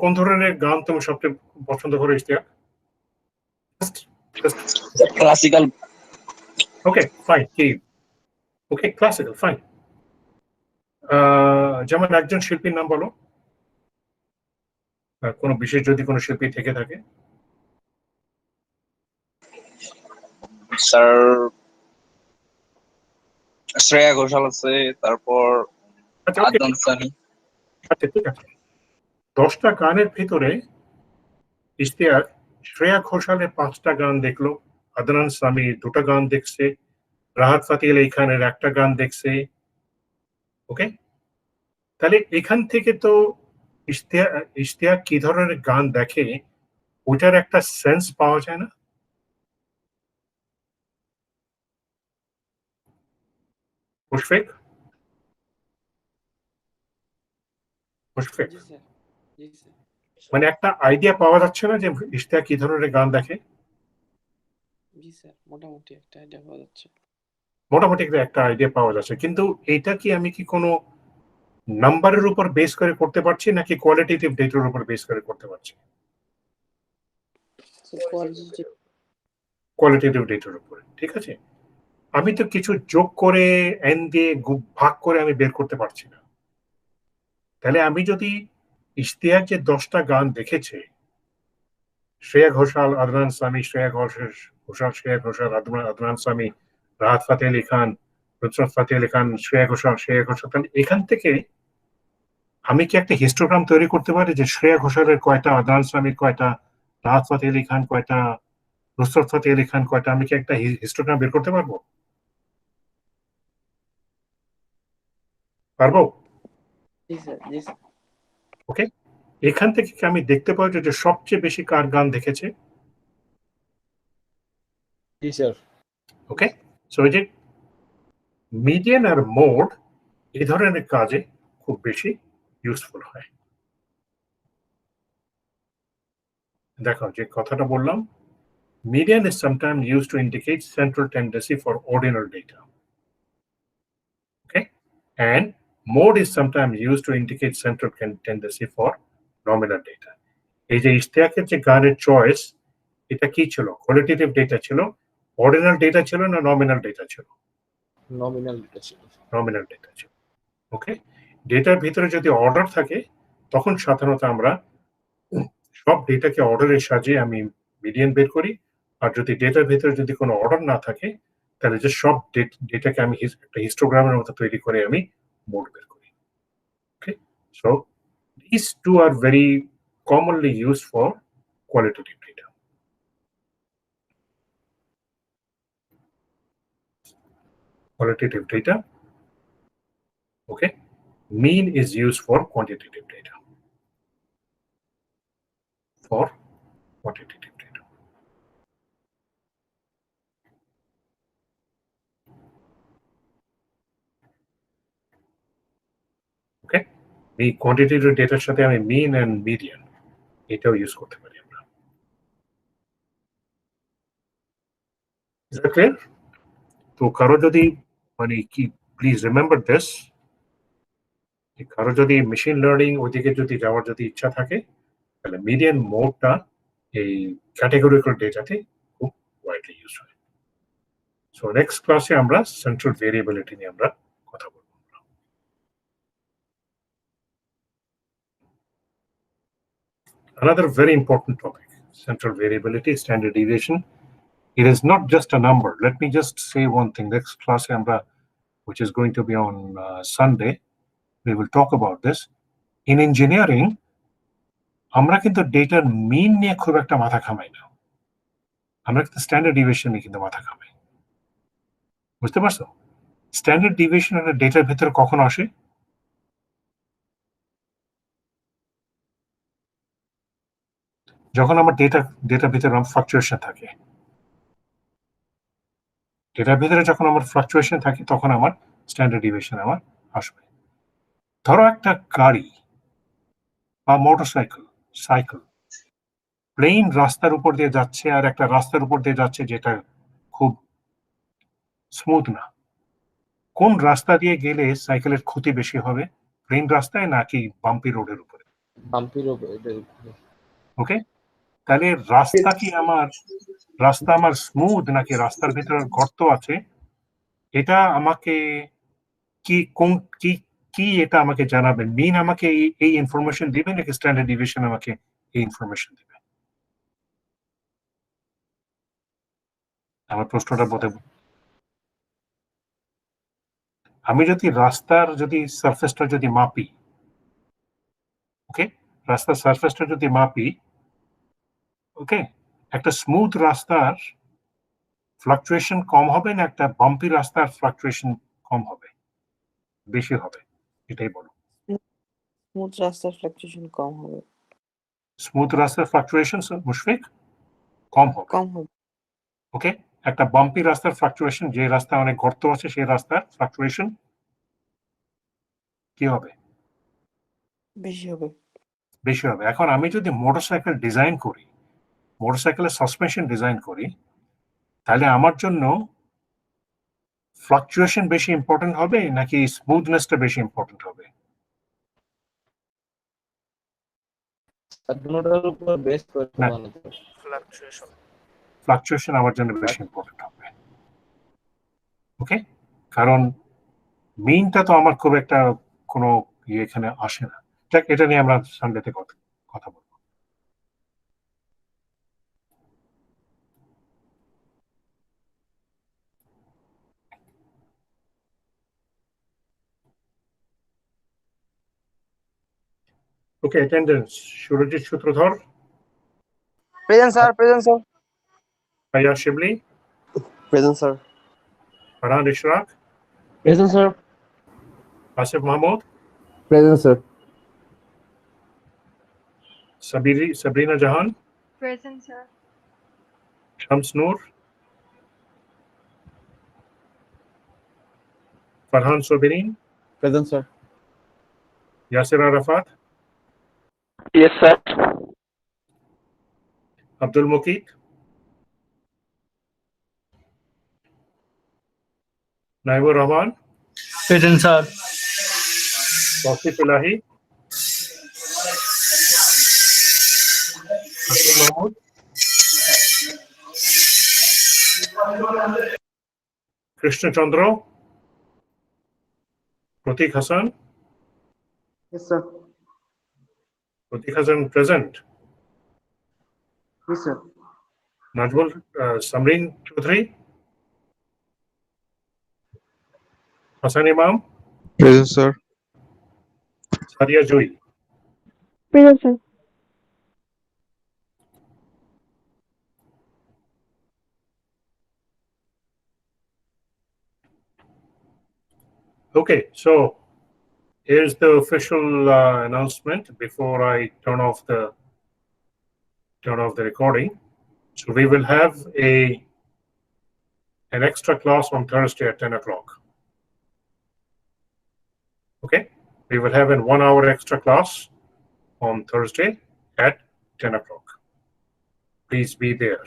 কোন ধরনের গান তুমি সবচেয়ে পছন্দ করো ইশতিয়াক? Classical. ওকে ফাইন, কি ওকে ক্লাসিক্যাল ফাইন। যেমন একজন শিল্পীর নাম বলো, কোনো বিশেষ যদি কোনো শিল্পী থেকে থাকে। স্যার শ্রেয়া ঘোষাল আছে, তারপর আচ্ছা ওকে, আদনান সামি। আচ্ছা ঠিক আছে। 10টা গানের ভিতরে ইশতিয়াক শ্রেয়া ঘোষালের 5টা গান দেখলো, আদনান সামি 2টা গান দেখছে, রাহাত ফাতে আলী খানের 1টা গান দেখছে। ওকে, তাহলে এখান থেকে তো ইশতিয়াক কি ধরনের গান দেখে ওটার একটা সেন্স পাওয়া যায় না? মুশফিক, মুশফিক, জি স্যার, জি স্যার। মানে একটা আইডিয়া পাওয়া যাচ্ছে না যে ইশতিয়াক কি ধরনের গান দেখে? জি স্যার, মোটামুটি একটা আইডিয়া পাওয়া যাচ্ছে। মোটামুটি একটা আইডিয়া পাওয়া যাচ্ছে, কিন্তু এটা কি আমি কি কোনো নাম্বারের উপর বেস করে করতে পারছি নাকি কোয়ালিটেটিভ ডেটার উপর বেস করে করতে পারছি? কোয়ালিটি। কোয়ালিটেটিভ ডেটার উপরে, ঠিক আছে। আমি তো কিছু যোগ করে এন দিয়ে ভাগ করে আমি বের করতে পারছি না। তাহলে আমি যদি ইশতিয়াক যে 10টা গান দেখেছে, শ্রেয়া ঘোষাল, আদনান সামি, শ্রেয়া ঘোষাল, আদনান সামি, রাহাত ফাতে আলী খান, নুসরাত ফাতে আলী খান, শ্রেয়া ঘোষাল, তাহলে এখান থেকে আমি কি একটা হিস্টোগ্রাম তৈরি করতে পারি যে শ্রেয়া ঘোষালের কয়টা, আদনান সামির কয়টা, রাহাত ফাতে আলী খান কয়টা, নুসরাত ফাতে আলী খান কয়টা, আমি কি একটা হিস্টোগ্রাম বের করতে পারবো? পারবো? জি স্যার, জি স্যার। ওকে, এখান থেকে কি আমি দেখতে পাই যে সবচেয়ে বেশি কার গান দেখেছে? জি স্যার। ওকে, সো এই যে মিডিয়ান আর মোড এই ধরনের কাজে খুব বেশি ইউজফুল হয়। দেখো যে কথাটা বললাম, median is sometimes used to indicate central tendency for ordinal data. Okay, and mode is sometimes used to indicate central tendency for nominal data. এই যে ইশতিয়াকের যে গানের চয়েস, এটা কি ছিল? কোয়ালিটেটিভ ডেটা ছিল, অর্ডিনাল ডেটা ছিল না নমিনাল ডেটা ছিল? নমিনাল ডেটা ছিল। নমিনাল ডেটা ছিল। ওকে, ডেটার ভিতরে যদি অর্ডার থাকে তখন সাধারণত আমরা সব ডেটাকে অর্ডারে সাজিয়ে আমি মিডিয়ান বের করি, আর যদি ডেটার ভিতরে যদি কোনো অর্ডার না থাকে তাহলে যে সব ডেটাকে আমি একটা হিস্টোগ্রামের মতো তৈরি করে আমি মোড বের করি। ওকে, so these two are very commonly used for qualitative data. Qualitative data, okay, mean is used for quantitative data. For quantitative data. ওকে, এই কোয়ান্টিটেটিভ ডেটার সাথে আমি মিন এন্ড মিডিয়ান এটাও ইউজ করতে পারি আমরা। Is that clear? তো কারো যদি মানে কি, প্লিজ রিমেম্বার দিস, কারো যদি মেশিন লার্নিং ওইদিকে যদি যাওয়ার যদি ইচ্ছা থাকে তাহলে মিডিয়ান মোডটা এই ক্যাটেগরিক্যাল ডেটাতে খুব ওয়াইডলি ইউজ হয়। সো নেক্সট ক্লাসে আমরা সেন্ট্রাল ভেরিয়েবিলিটি নিয়ে আমরা কথা বলবো। Another very important topic, central variability, standard deviation. It is not just a number. Let me just say one thing. Next class, which is going to be on Sunday, we will talk about this. In engineering, আমরা কিন্তু ডেটার মিন নিয়ে খুব একটা মাথা ঘামাই না, আমরা কিন্তু স্ট্যান্ডার্ড ডিভিয়েশন নিয়ে কিন্তু মাথা ঘামাই। বুঝতে পারছো? স্ট্যান্ডার্ড ডিভিয়েশন একটা ডেটার ভিতরে কখন আসে? যখন আমার ডেটার ভিতরে ফ্লাকচুয়েশন থাকে। ডেটার ভিতরে যখন আমার ফ্লাকচুয়েশন থাকে তখন আমার স্ট্যান্ডার্ড ডিভিয়েশন আমার আসবে। ধরো একটা গাড়ি বা মোটরসাইকেল, সাইকেল প্লেন রাস্তার উপর দিয়ে যাচ্ছে আর একটা রাস্তার উপর দিয়ে যাচ্ছে যেটা খুব স্মুথ না, কোন রাস্তা দিয়ে গেলে সাইকেলের ক্ষতি বেশি হবে? প্লেন রাস্তায় নাকি বাম্পি রোডের উপরে? বাম্পির উপরে। ওকে, তাহলে রাস্তা আমার স্মুথ নাকি রাস্তার ভিতরে গর্ত আছে, এটা আমাকে কি এটা আমাকে জানাবেন। মিন আমাকে এই ইনফরমেশন দিবে নাকি স্ট্যান্ডার্ড ডিভিয়েশন আমাকে এই ইনফরমেশন দিবে? আমার প্রশ্নটা বোধ, আমি যদি রাস্তার সারফেসটা যদি মাপি, ওকে, রাস্তার সারফেসটা যদি মাপি, ওকে, একটা স্মুথ রাস্তার ফ্লাকচুয়েশন কম হবে না একটা বাম্পি রাস্তার ফ্লাকচুয়েশন কম হবে, বেশি হবে? এটাই বলো। স্মুথ রাস্তার ফ্লাকচুয়েশন কম হবে। স্মুথ রাস্তার ফ্লাকচুয়েশন মুশফিক কম হবে। কম হবে। ওকে, একটা বাম্পি রাস্তার ফ্লাকচুয়েশন, যে রাস্তা অনেক গর্ত আছে সেই রাস্তার ফ্লাকচুয়েশন কি হবে? বেশি হবে। বেশি হবে। এখন আমি যদি মোটরসাইকেল ডিজাইন করি, মোটরসাইকেলের সাসপেনশন ডিজাইন করি, তাহলে আমার জন্য ফ্লাকচুয়েশন বেশি ইম্পর্টেন্ট হবে নাকি স্মুথনেসটা বেশি ইম্পর্টেন্ট হবে? দুটোর উপর বেস করে না। বানাতে হবে। ফ্লাকচুয়েশন। ফ্লাকচুয়েশন আমার জন্য বেশি ইম্পর্টেন্ট হবে। ওকে, কারণ মিনটা তো আমার খুব একটা কোনো এখানে আসে না। দেখ, এটা নিয়ে আমরা সানডেতে কথা বলবো। ওকে, অ্যাটেন্ডেন্স সুরজিৎ সূত্রধর, Present, sir. Present, sir. ভাইয়া শিবলি, Present, sir. Farhan Ishraq, Present, sir. Asif Mahmud, Present, sir. Sabrina Jahan, Present, sir. Shams Noor, Farhan সোবিরিন, Present, sir. Yasir Arafat, Yes, sir. Abdul Mukit, নাইবুর Rahman, Present, sir. Tausif Elahi, Hashim Mahmud, Krishnachandra, Pratik Hasan. Yes, sir. Pratik Hasan present. Yes, sir. Nazmul Samrin Chowdhury, Hasan Imam, Present, sir. Sadia Jui. Present, sir. Okay, so here's the official announcement before I turn off the recording. So we will have an extra class on Thursday at 10 o'clock. Okay, we will have an 1 hour extra class on Thursday at 10 o'clock. Please be there.